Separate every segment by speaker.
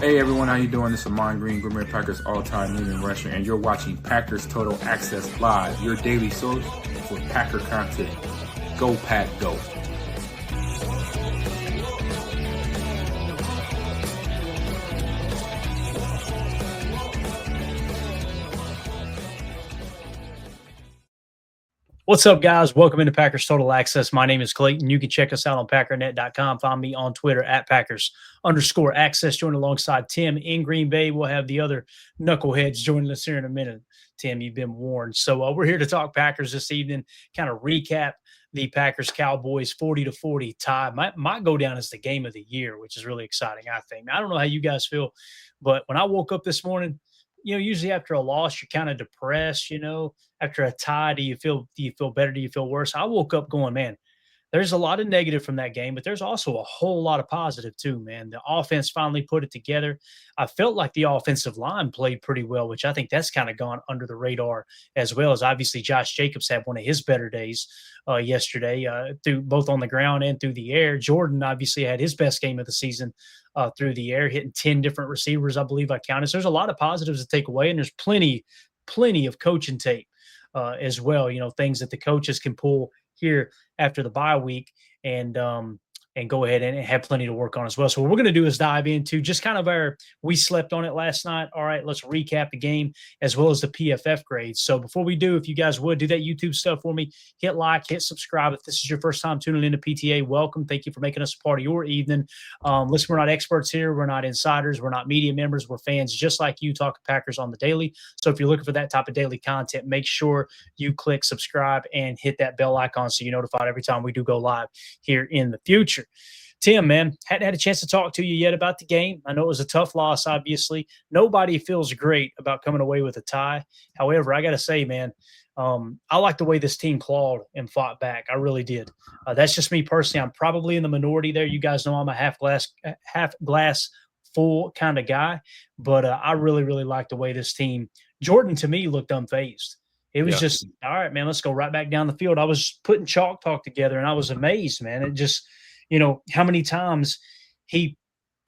Speaker 1: Hey everyone, how you doing? This is Amon Green, Gourmet Packers all-time leading rusher, and you're watching Packers Total Access Live, your daily source for Packer content. Go Pack, go!
Speaker 2: What's up, guys? Welcome into Packers Total Access. My name is Clayton. You can check us out on Packernet.com. Find me on Twitter at Packers_Access. Join alongside Tim in Green Bay. We'll have the other knuckleheads joining us here in a minute. Tim, you've been warned. So we're here to talk Packers this evening, kind of recap the Packers-Cowboys 40-40 tie. Might go down as the game of the year, which is really exciting, I think. Now, I don't know how you guys feel, but when I woke up this morning, usually after a loss, you're kind of depressed, after a tie, do you feel better? Do you feel worse? I woke up going, man, there's a lot of negative from that game, but there's also a whole lot of positive too, man. The offense finally put it together. I felt like the offensive line played pretty well, which I think that's kind of gone under the radar, as well as obviously Josh Jacobs had one of his better days yesterday, through both on the ground and through the air. Jordan obviously had his best game of the season through the air, hitting 10 different receivers, I believe I counted. So there's a lot of positives to take away, and there's plenty of coaching tape as well, things that the coaches can pull here after the bye week and go ahead and have plenty to work on as well. So what we're going to do is dive into just kind of we slept on it last night. All right, let's recap the game as well as the PFF grades. So before we do, if you guys would do that YouTube stuff for me, hit like, hit subscribe. If this is your first time tuning into PTA, welcome. Thank you for making us a part of your evening. Listen, we're not experts here. We're not insiders. We're not media members. We're fans just like you, talking Packers on the daily. So if you're looking for that type of daily content, make sure you click subscribe and hit that bell icon so you're notified every time we do go live here in the future. Tim, man, hadn't had a chance to talk to you yet about the game. I know it was a tough loss, obviously. Nobody feels great about coming away with a tie. However, I got to say, man, I like the way this team clawed and fought back. I really did. That's just me personally. I'm probably in the minority there. You guys know I'm a half glass full kind of guy, but I really, really like the way this team. Jordan, to me, looked unfazed. It was just, all right, man, let's go right back down the field. I was putting chalk talk together, and I was amazed, man. It just, how many times they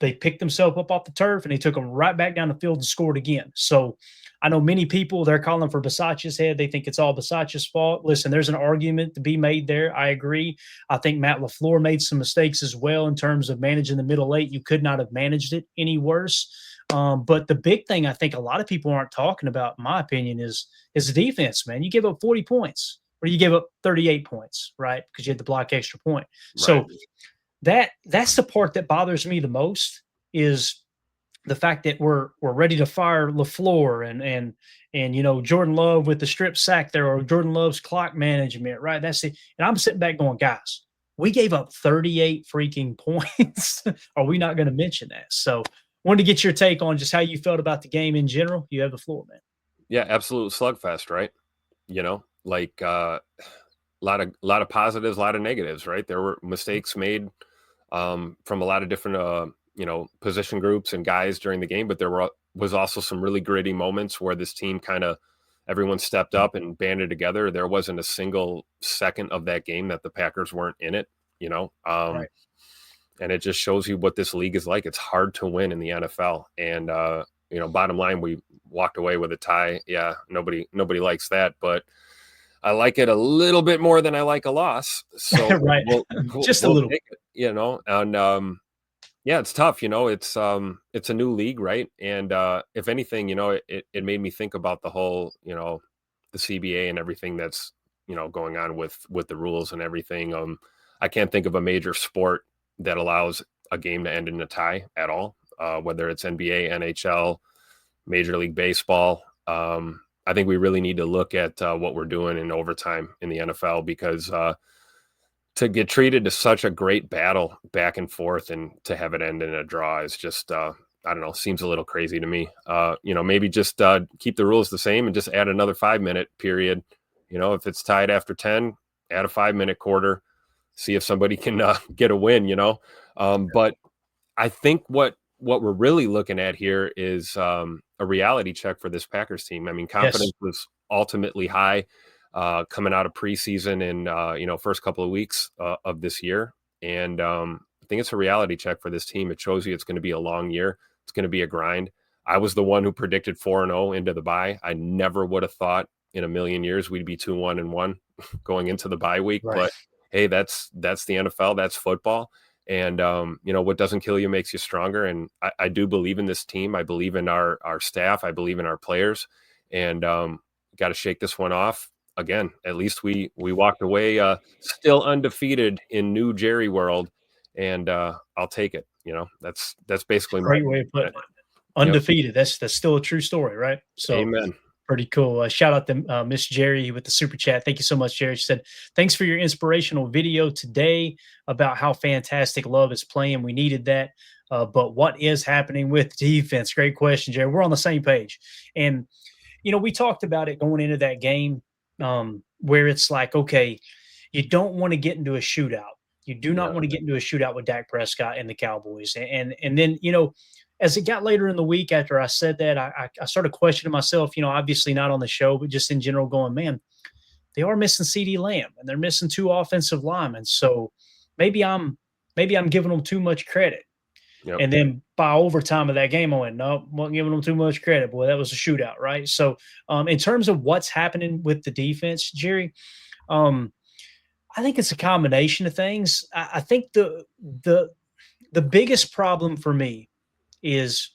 Speaker 2: picked themselves up off the turf and they took them right back down the field and scored again. So I know many people, they're calling for Bisaccia's head. They think it's all Bisaccia's fault. Listen, there's an argument to be made there. I agree. I think Matt LaFleur made some mistakes as well in terms of managing the middle eight. You could not have managed it any worse. But the big thing I think a lot of people aren't talking about, in my opinion, is the defense, man. You give up 40 points or you give up 38 points, right? Because you had to block extra point. Right. So that's the part that bothers me the most is the fact that we're ready to fire LaFleur and Jordan Love with the strip sack there, or Jordan Love's clock management, right? That's it. And I'm sitting back going, guys, we gave up 38 freaking points. Are we not going to mention that? So wanted to get your take on just how you felt about the game in general. You have the floor, man.
Speaker 3: Yeah, absolute slugfest, right? A lot of positives, a lot of negatives, right? There were mistakes made from a lot of different, position groups and guys during the game, but there was also some really gritty moments where this team everyone stepped up and banded together. There wasn't a single second of that game that the Packers weren't in it, right. And it just shows you what this league is like. It's hard to win in the NFL. And, bottom line, we walked away with a tie. Yeah, nobody likes that, but I like it a little bit more than I like a loss. So
Speaker 2: right. We'll a little,
Speaker 3: take it, and it's tough. It's a new league, right? And if anything, it made me think about the whole, the CBA and everything that's going on with the rules and everything. I can't think of a major sport that allows a game to end in a tie at all, whether it's NBA, NHL, Major League Baseball. I think we really need to look at what we're doing in overtime in the NFL, because to get treated to such a great battle back and forth and to have it end in a draw is just, I don't know, seems a little crazy to me. Maybe just keep the rules the same and just add another 5-minute period. If it's tied after 10, add a 5-minute quarter, see if somebody can get a win, But I think what we're really looking at here is a reality check for this Packers team. I mean, confidence was ultimately high coming out of preseason and, first couple of weeks of this year. And I think it's a reality check for this team. It shows you it's going to be a long year. it's going to be a grind. I was the one who predicted 4-0 into the bye. I never would have thought in a million years we'd be 2-1-1 going into the bye week.
Speaker 2: Right.
Speaker 3: But hey, that's the NFL. That's football. And, what doesn't kill you makes you stronger. And I do believe in this team. I believe in our staff. I believe in our players. And got to shake this one off. Again, at least we walked away still undefeated in new Jerry world. And I'll take it. That's basically
Speaker 2: Great way of putting it. Undefeated. Yep. That's still a true story, right? So
Speaker 3: amen.
Speaker 2: Pretty cool. Shout out to Miss Jerry with the super chat. Thank you so much, Jerry. She said, thanks for your inspirational video today about how fantastic Love is playing. We needed that. But what is happening with defense? Great question, Jerry. We're on the same page. And, we talked about it going into that game where it's like, okay, you don't want to get into a shootout. You do not want to get into a shootout with Dak Prescott and the Cowboys. And then, as it got later in the week after I said that, I started questioning myself, obviously not on the show, but just in general going, man, they are missing CeeDee Lamb and they're missing 2 offensive linemen. So maybe I'm giving them too much credit. Yep. And then by overtime of that game, I went, no, wasn't giving them too much credit. Boy, that was a shootout, right? So in terms of what's happening with the defense, Jerry, I think it's a combination of things. I think the biggest problem for me is,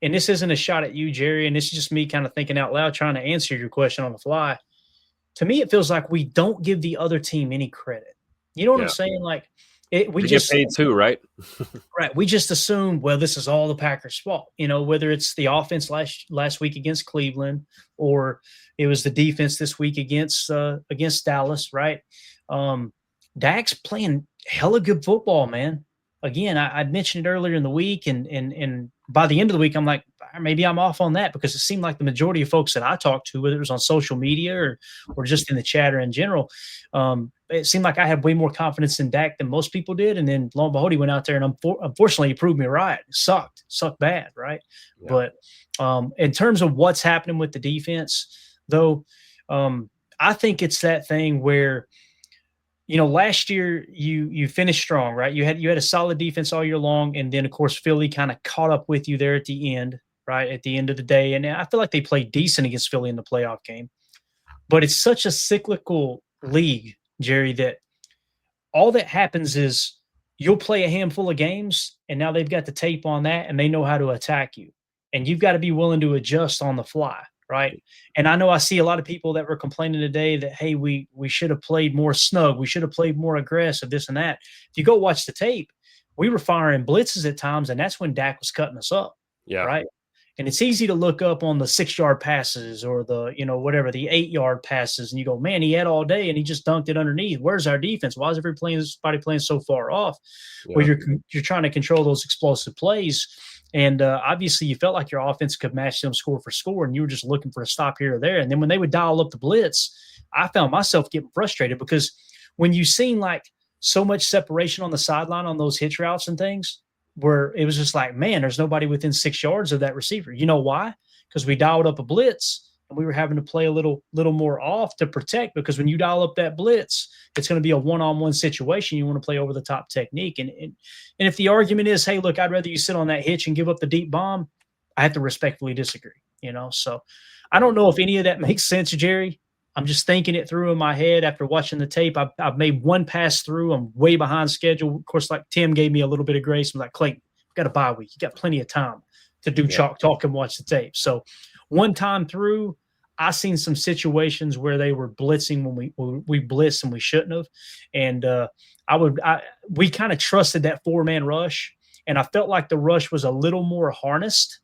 Speaker 2: and this isn't a shot at you, Jerry, and this is just me kind of thinking out loud, trying to answer your question on the fly. To me, it feels like we don't give the other team any credit. You know what I'm saying? Like we just
Speaker 3: get paid too, right?
Speaker 2: Right. We just assume, well, this is all the Packers' fault. Whether it's the offense last week against Cleveland or it was the defense this week against Dallas, right? Dak's playing hella good football, man. Again, I mentioned it earlier in the week, and by the end of the week, I'm like, maybe I'm off on that because it seemed like the majority of folks that I talked to, whether it was on social media or just in the chatter in general, it seemed like I had way more confidence in Dak than most people did. And then lo and behold, he went out there and unfortunately he proved me right. It sucked bad, right? Yeah. But in terms of what's happening with the defense, though, I think it's that thing where – last year you finished strong, right? You had a solid defense all year long, and then of course Philly kind of caught up with you there at the end, right? At the end of the day, and I feel like they played decent against Philly in the playoff game. But it's such a cyclical league, Jerry, that all that happens is you'll play a handful of games, and now they've got the tape on that, and they know how to attack you, and you've got to be willing to adjust on the fly. Right. And I know I see a lot of people that were complaining today that, hey, we should have played more snug. We should have played more aggressive, this and that. If you go watch the tape, we were firing blitzes at times, and that's when Dak was cutting us up.
Speaker 3: Yeah.
Speaker 2: Right. And it's easy to look up on the 6-yard passes or the, whatever, the 8-yard passes. And you go, man, he had all day and he just dunked it underneath. Where's our defense? Why is everybody playing so far off? Yeah. Well, you're trying to control those explosive plays. And obviously you felt like your offense could match them score for score, and you were just looking for a stop here or there. And then when they would dial up the blitz, I found myself getting frustrated because when you seen like so much separation on the sideline on those hitch routes and things, where it was just like, man, there's nobody within 6 yards of that receiver. You know why? Because we dialed up a blitz and we were having to play a little more off to protect, because when you dial up that blitz, it's going to be a one-on-one situation. You want to play over the top technique. And if the argument is, hey, look, I'd rather you sit on that hitch and give up the deep bomb, I have to respectfully disagree, So I don't know if any of that makes sense, Jerry. I'm just thinking it through in my head after watching the tape. I've made one pass through. I'm way behind schedule. Of course, like Tim gave me a little bit of grace. I'm like, Clayton, you've got a bye week. You got plenty of time to do chalk talk and watch the tape. So one time through, I seen some situations where they were blitzing when we blitzed and we shouldn't have. And we kind of trusted that 4-man rush. And I felt like the rush was a little more harnessed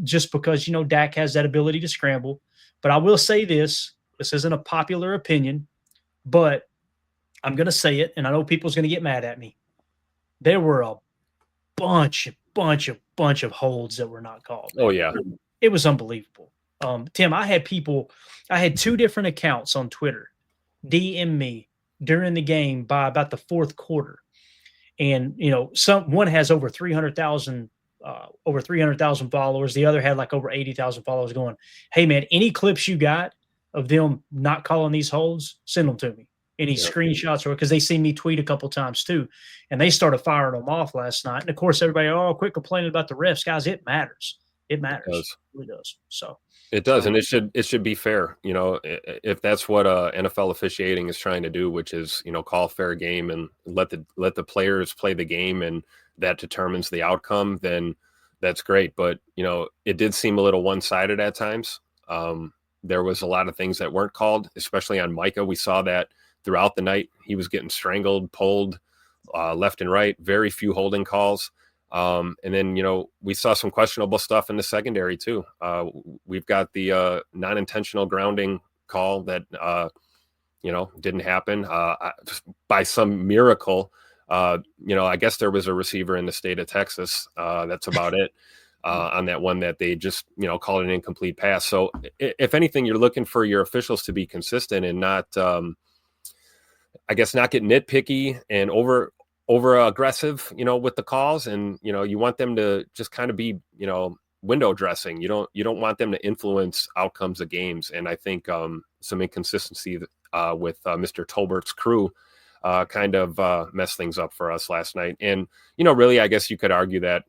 Speaker 2: just because, Dak has that ability to scramble. But I will say this isn't a popular opinion, but I'm going to say it. And I know people's going to get mad at me. There were a bunch of holds that were not called.
Speaker 3: Oh yeah.
Speaker 2: It was unbelievable. Tim, I had 2 different accounts on Twitter DM me during the game by about the fourth quarter. And, one has over 300,000 followers. The other had like over 80,000 followers going, hey man, any clips you got of them not calling these holds, send them to me. any
Speaker 3: Yeah.
Speaker 2: screenshots, or because they see me tweet a couple times too, and they started firing them off last night. And of course, everybody, quit complaining about the refs, guys. It matters. It matters. It really does. So
Speaker 3: It does, and it should be fair. If that's what NFL officiating is trying to do, which is call fair game and let the players play the game, and that determines the outcome, then that's great. But it did seem a little one-sided at times. There was a lot of things that weren't called, especially on Micah. We saw that throughout the night. He was getting strangled, pulled left and right. Very few holding calls. And then, we saw some questionable stuff in the secondary too. We've got the non-intentional grounding call that, didn't happen by some miracle. I guess there was a receiver in the state of Texas. That's about it on that one that they just, called an incomplete pass. So if anything, you're looking for your officials to be consistent and not, not get nitpicky and over aggressive, with the calls, and you want them to just kind of be, window dressing. You don't want them to influence outcomes of games. And I think some inconsistency with Mr. Tolbert's crew kind of messed things up for us last night. And really, I guess you could argue that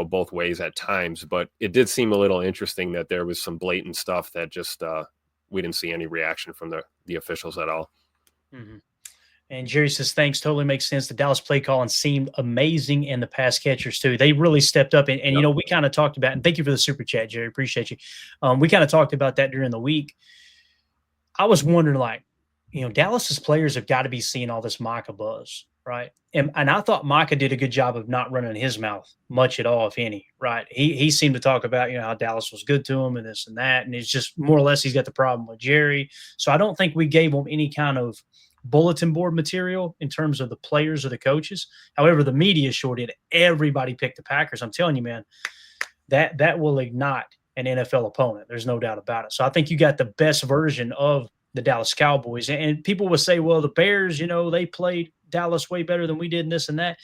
Speaker 3: both ways at times, but it did seem a little interesting that there was some blatant stuff that just we didn't see any reaction from the officials at all.
Speaker 2: Mm-hmm. And Jerry says, thanks, totally makes sense. The Dallas play calling seemed amazing, and the pass catchers too. They really stepped up. And we kind of talked about, and thank you for the super chat, Jerry. Appreciate you. We kind of talked about that during the week. I was wondering, Dallas's players have got to be seeing all this Micah buzz, right? And I thought Micah did a good job of not running his mouth much at all, if any, right? He seemed to talk about, how Dallas was good to him and this and that. And it's just more or less he's got the problem with Jerry. So I don't think we gave him any kind of bulletin board material in terms of the players or the coaches. However, the media sure did. Everybody picked the Packers. I'm telling you, man, that will ignite an NFL opponent. There's no doubt about it. So I think you got the best version of the Dallas Cowboys. And people will say, well, the Bears, they played Dallas way better than we did and this and that.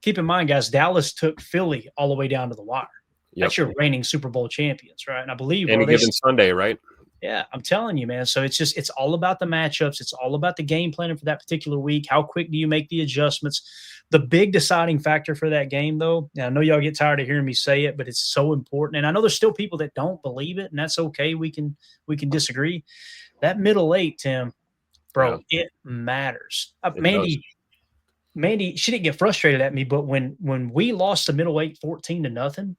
Speaker 2: Keep in mind, guys, Dallas took Philly all the way down to the wire. Yep. That's your reigning Super Bowl champions, right? And I believe
Speaker 3: any given Sunday, right?
Speaker 2: Yeah, I'm telling you, man. So it's all about the matchups. It's all about the game planning for that particular week. How quick do you make the adjustments? The big deciding factor for that game, though, and I know y'all get tired of hearing me say it, but it's so important. And I know there's still people that don't believe it, and that's okay. We can disagree. That middle eight, Tim, bro, It matters. Mandy, she didn't get frustrated at me, but when we lost the middle eight 14-0,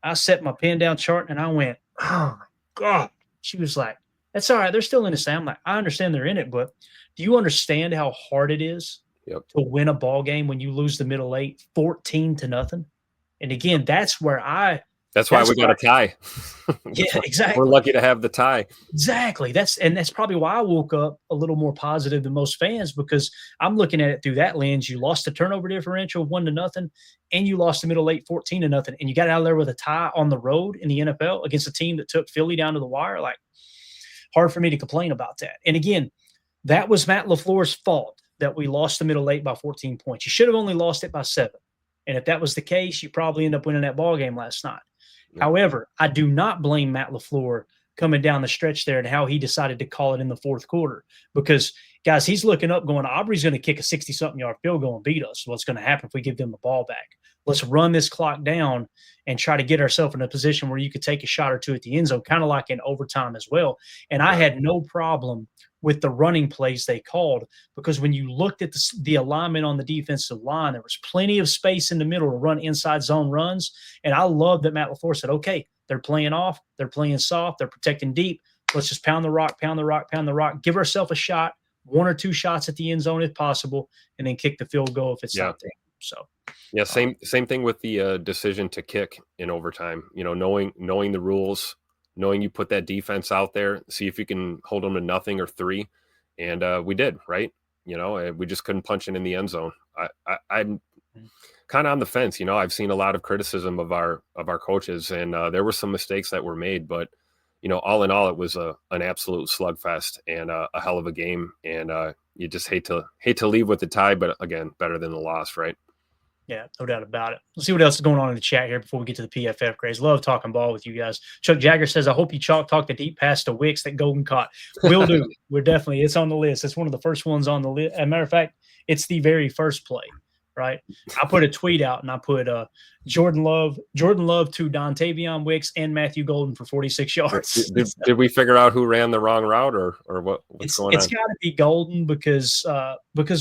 Speaker 2: I set my pen down chart and I went, oh my God. She was like, that's all right. They're still in the same. I'm like, I understand they're in it, but do you understand how hard it is to win a ball game when you lose the middle eight 14-0? And again, that's why we got a tie. Yeah, exactly.
Speaker 3: We're lucky to have the tie.
Speaker 2: Exactly. That's probably why I woke up a little more positive than most fans, because I'm looking at it through that lens. You lost the turnover differential 1-0, and you lost the middle eight 14-0, and you got out of there with a tie on the road in the NFL against a team that took Philly down to the wire. Like, hard for me to complain about that. And again, that was Matt LaFleur's fault that we lost the middle eight by 14 points. You should have only lost it by 7. And if that was the case, you probably end up winning that ball game last night. However, I do not blame Matt LaFleur coming down the stretch there and how he decided to call it in the fourth quarter. Because, guys, he's looking up going, Aubrey's going to kick a 60-something yard field goal and beat us. What's going to happen if we give them the ball back? Let's run this clock down and try to get ourselves in a position where you could take a shot or two at the end zone, kind of like in overtime as well. And I had no problem with the running plays they called, because when you looked at the alignment on the defensive line, there was plenty of space in the middle to run inside zone runs. And I love that Matt LaFleur said, okay, they're playing off, they're playing soft, they're protecting deep. Let's just pound the rock, give ourselves a shot, 1 or 2 shots at the end zone if possible, and then kick the field goal if it's not there. So,
Speaker 3: yeah, same thing with the decision to kick in overtime. Knowing the rules, knowing you put that defense out there, see if you can hold them to nothing or 3, and we did, right? We just couldn't punch it in the end zone. I'm kind of on the fence. I've seen a lot of criticism of our coaches, and there were some mistakes that were made, but all in all, it was an absolute slugfest and a hell of a game. And you just hate to leave with the tie, but again, better than the loss, right?
Speaker 2: Yeah, no doubt about it. Let's see what else is going on in the chat here before we get to the PFF grades. Love talking ball with you guys. Chuck Jagger says, I hope you talk the deep pass to Wicks that Golden caught. Will do. We're definitely, it's on the list. It's one of the first ones on the list. As a matter of fact, it's the very first play, right? I put a tweet out and I put Jordan Love to Dontavion Wicks and Matthew Golden for 46 yards.
Speaker 3: Did we figure out who ran the wrong route or what's going on?
Speaker 2: It's got to be Golden because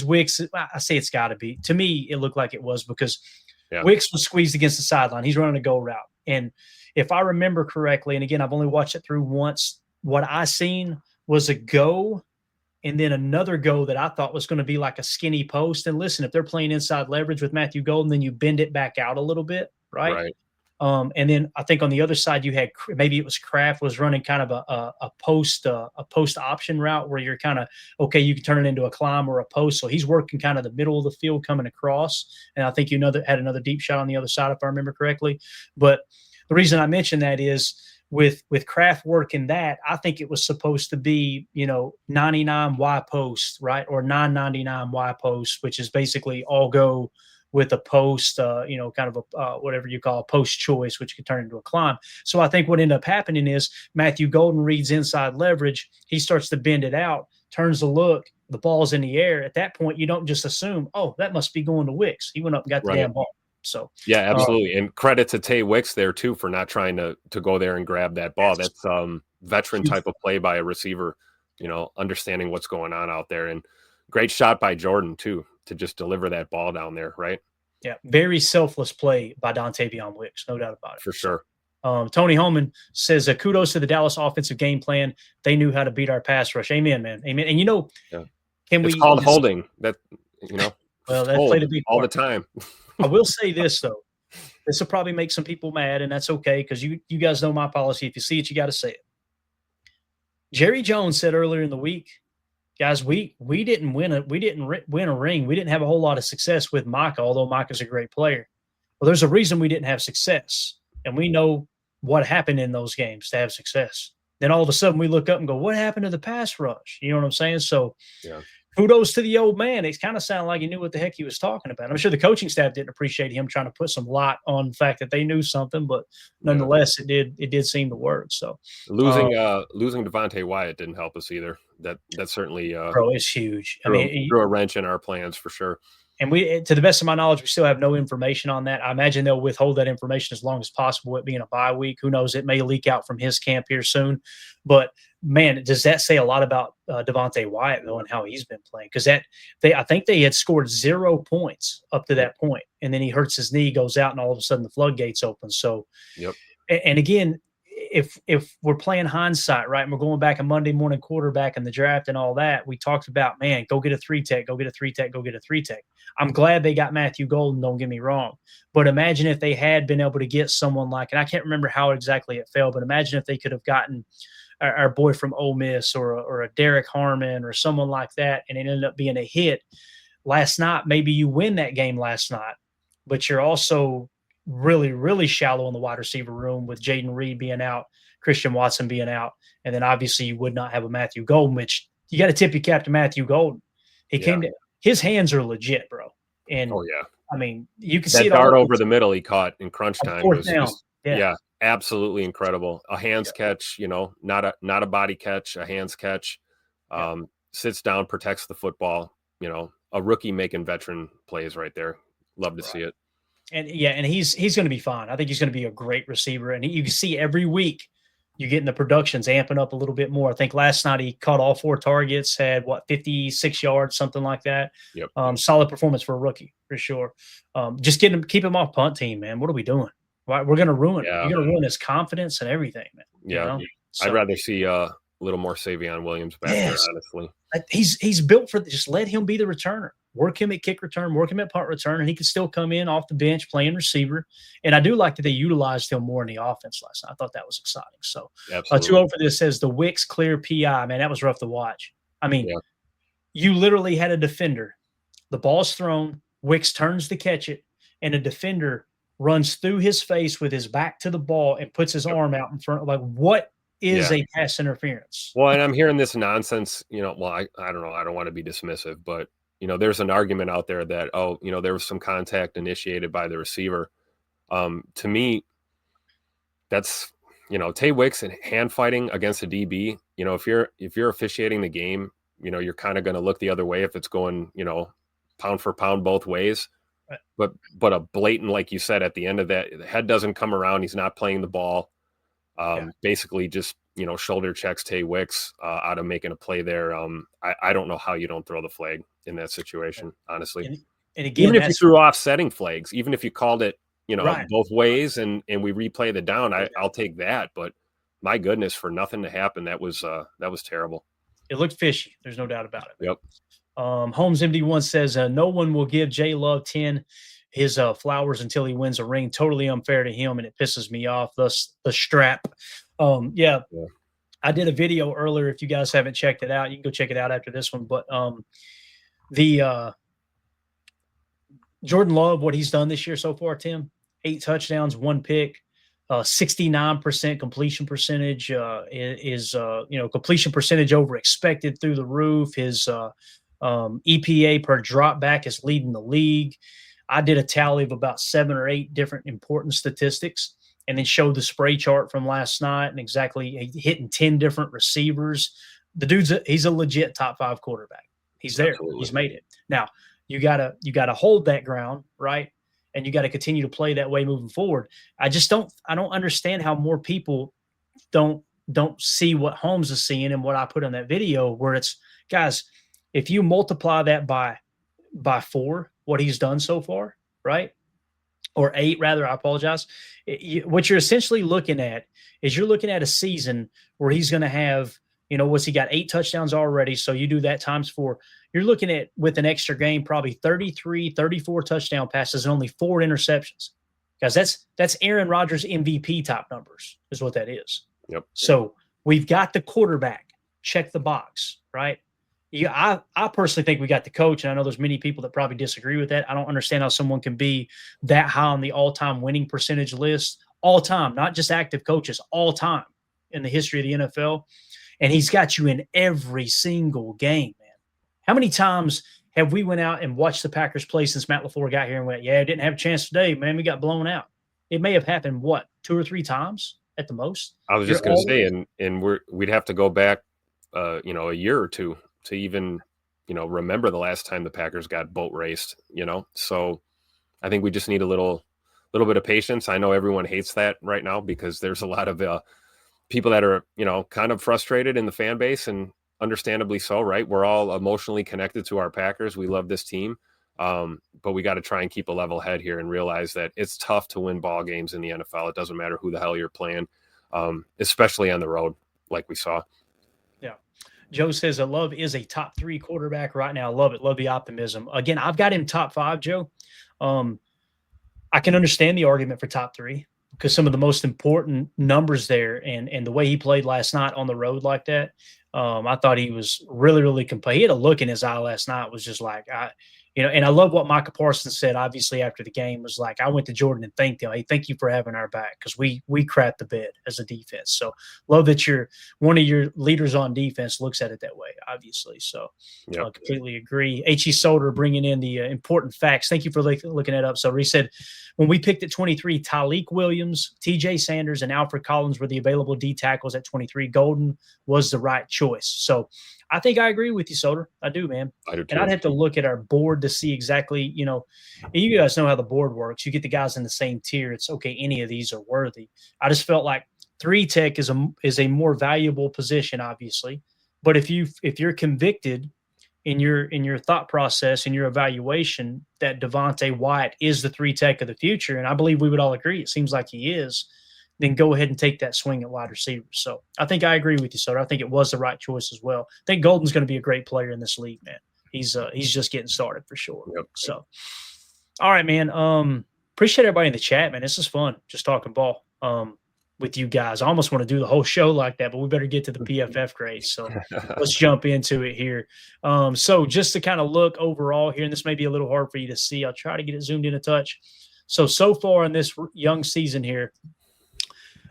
Speaker 2: Wicks, I say it's got to be. To me, it looked like it was because Wicks was squeezed against the sideline. He's running a go route. And if I remember correctly, and again, I've only watched it through once, what I seen was a go and then another go that I thought was going to be like a skinny post. And listen, if they're playing inside leverage with Matthew Golden, then you bend it back out a little bit, right? And then I think on the other side you had maybe it was Kraft was running kind of a post option route where you're kind of okay, you can turn it into a climb or a post. So he's working kind of the middle of the field coming across, and I think had another deep shot on the other side if I remember correctly. But the reason I mention that is with Kraft working that, I think it was supposed to be 99 Y post, right, or 999 Y post, which is basically all go with a post, kind of a whatever you call a post choice, which could turn into a climb. So I think what ended up happening is Matthew Golden reads inside leverage. He starts to bend it out, turns to look, the ball's in the air. At that point, you don't just assume, oh, that must be going to Wicks. He went up and got the damn ball. So
Speaker 3: yeah, absolutely. And credit to Tay Wicks there too for not trying to go there and grab that ball. That's veteran type of play by a receiver, understanding what's going on out there. And great shot by Jordan too, to just deliver that ball down there, right?
Speaker 2: Yeah, very selfless play by Dontavion Wicks, no doubt about it.
Speaker 3: For sure.
Speaker 2: Tony Holman says, kudos to the Dallas offensive game plan. They knew how to beat our pass rush. Amen, man. Amen. And
Speaker 3: it's called holding. That
Speaker 2: well, that played a big part
Speaker 3: all the time.
Speaker 2: I will say this though. This will probably make some people mad, and that's okay because you guys know my policy. If you see it, you got to say it. Jerry Jones said earlier in the week, guys, we didn't win a ring. We didn't have a whole lot of success with Micah, although Micah's a great player. Well, there's a reason we didn't have success, and we know what happened in those games to have success. Then all of a sudden we look up and go, what happened to the pass rush? You know what I'm saying? So kudos to the old man. It kind of sounded like he knew what the heck he was talking about. I'm sure the coaching staff didn't appreciate him trying to put some light on the fact that they knew something, but nonetheless, it did seem to work. So losing
Speaker 3: Devontae Wyatt didn't help us either. That certainly
Speaker 2: bro, it's huge.
Speaker 3: Threw a wrench in our plans for sure.
Speaker 2: And we, to the best of my knowledge, we still have no information on that. I imagine they'll withhold that information as long as possible. It being a bye week, who knows? It may leak out from his camp here soon. But man, does that say a lot about Devontae Wyatt though and how he's been playing? Because I think they had scored 0 points up to that point, and then he hurts his knee, goes out, and all of a sudden the floodgates open. So, and again, if we're playing hindsight, right, and we're going back a Monday morning quarterback in the draft and all that, we talked about, man, go get a 3-tech, go get a 3-tech, go get a 3-tech. I'm glad they got Matthew Golden, don't get me wrong. But imagine if they had been able to get someone like, and I can't remember how exactly it fell, but imagine if they could have gotten our boy from Ole Miss or a Derek Harmon or someone like that, and it ended up being a hit last night. Maybe you win that game last night, but you're also really, really shallow in the wide receiver room with Jaden Reed being out, Christian Watson being out, and then obviously you would not have a Matthew Golden, which you got to tip your cap to Matthew Golden. He came to his hands are legit, bro. And I mean, you can see it
Speaker 3: dart over the middle he caught in crunch time was just,
Speaker 2: yeah,
Speaker 3: absolutely incredible. A hands catch, not a body catch, a hands catch. Sits down, protects the football. A rookie making veteran plays right there. Love to see it.
Speaker 2: And he's going to be fine. I think he's going to be a great receiver. And you can see every week you're getting the productions amping up a little bit more. I think last night he caught all 4 targets, had 56 yards, something like that. Solid performance for a rookie for sure. Just keep him off punt team, man. What are we doing? We're going to ruin it. You're going to ruin his confidence and everything, man.
Speaker 3: I'd rather see a little more Savion Williams back there, honestly.
Speaker 2: He's built for just let him be the returner. Work him at kick return, work him at punt return, and he could still come in off the bench playing receiver. And I do like that they utilized him more in the offense last night. I thought that was exciting. So 2-0 for this says the Wicks clear PI. Man, that was rough to watch. I mean, you literally had a defender. The ball's thrown, Wicks turns to catch it, and a defender runs through his face with his back to the ball and puts his arm out in front. Like, what is a pass interference?
Speaker 3: Well, and I'm hearing this nonsense, I don't know. I don't want to be dismissive, but, there's an argument out there that, there was some contact initiated by the receiver. To me, that's, Tay Wicks and hand fighting against a DB, if you're officiating the game, you're kind of going to look the other way if it's going, pound for pound both ways.
Speaker 2: Right.
Speaker 3: But a blatant, like you said, at the end of that, the head doesn't come around. He's not playing the ball. Basically just, shoulder checks Tay Wicks out of making a play there. I don't know how you don't throw the flag in that situation, honestly.
Speaker 2: And again,
Speaker 3: even if you threw offsetting flags, even if you called it,
Speaker 2: Right.
Speaker 3: both ways and we replay the down, I'll take that. But my goodness, for nothing to happen, that was terrible.
Speaker 2: It looked fishy. There's no doubt about it.
Speaker 3: Yep.
Speaker 2: Holmes MD1 says, no one will give J Love 10 his flowers until he wins a ring. Totally unfair to him, and it pisses me off. Thus the strap. Yeah. I did a video earlier. If you guys haven't checked it out, you can go check it out after this one. But the Jordan Love, what he's done this year so far, Tim, 8 touchdowns, 1 pick, 69% completion percentage, completion percentage over expected through the roof. His EPA per drop back is leading the league. I did a tally of about 7 or 8 different important statistics and then showed the spray chart from last night and exactly hitting 10 different receivers. The dude's he's a legit top 5 quarterback. He's there.
Speaker 3: Absolutely.
Speaker 2: He's made it. Now you gotta hold that ground, right? And you got to continue to play that way moving forward. I don't understand how more people don't see what Holmes is seeing and what I put on that video, where it's, guys, if you multiply that by 4, what he's done so far, right? Or 8 rather, I apologize. What you're essentially looking at is you're looking at a season where he's going to have, what's he got 8 touchdowns already. So you do that times 4. You're looking at, with an extra game, probably 33, 34 touchdown passes and only 4 interceptions. Guys, that's Aaron Rodgers MVP type numbers is what that is.
Speaker 3: Yep.
Speaker 2: So we've got the quarterback. Check the box, right? Yeah, I personally think we got the coach, and I know there's many people that probably disagree with that. I don't understand how someone can be that high on the all-time winning percentage list, all time, not just active coaches, all time in the history of the NFL. And he's got you in every single game, man. How many times have we went out and watched the Packers play since Matt LaFleur got here and went, yeah, didn't have a chance today, man. We got blown out. It may have happened, 2 or 3 times at the most.
Speaker 3: I was just going to say, and we'd have to go back, a year or 2 to even, remember the last time the Packers got boat raced, So I think we just need a little bit of patience. I know everyone hates that right now because there's a lot of people that are, kind of frustrated in the fan base, and understandably so, right? We're all emotionally connected to our Packers. We love this team. But we got to try and keep a level head here and realize that it's tough to win ball games in the NFL. It doesn't matter who the hell you're playing, especially on the road, like we saw.
Speaker 2: Yeah. Joe says that Love is a top 3 quarterback right now. Love it. Love the optimism. Again, I've got him top 5, Joe. I can understand the argument for top 3 because some of the most important numbers there and the way he played last night on the road like that. I thought he was really, really complete. He had a look in his eye last night. Was just like, and I love what Micah Parsons said, obviously, after the game, was like, I went to Jordan and thanked him. Hey, thank you for having our back because we crapped the bed as a defense. So love that one of your leaders on defense looks at it that way, obviously. So I completely agree. H.E. Solder bringing in the important facts. Thank you for looking that up. So he said, when we picked at 23, Tyleek Williams, T.J. Sanders, and Alfred Collins were the available D tackles at 23. Golden was the right choice. So I think I agree with you, Solder. I do, man.
Speaker 3: I do too.
Speaker 2: And I'd have to look at our board to see exactly, you guys know how the board works. You get the guys in the same tier. It's okay. Any of these are worthy. I just felt like 3 tech is a more valuable position, obviously. But if you're convicted in your thought process and your evaluation that Devontae Wyatt is the 3 tech of the future, and I believe we would all agree, it seems like he is, then go ahead and take that swing at wide receiver. So I think I agree with you, Soder. I think it was the right choice as well. I think Golden's going to be a great player in this league, man. He's just getting started for sure.
Speaker 3: Yep.
Speaker 2: So, all right, man. Appreciate everybody in the chat, man. This is fun, just talking ball with you guys. I almost want to do the whole show like that, but we better get to the PFF grades. So let's jump into it here. So just to kind of look overall here, and this may be a little hard for you to see. I'll try to get it zoomed in a touch. So far in this young season here,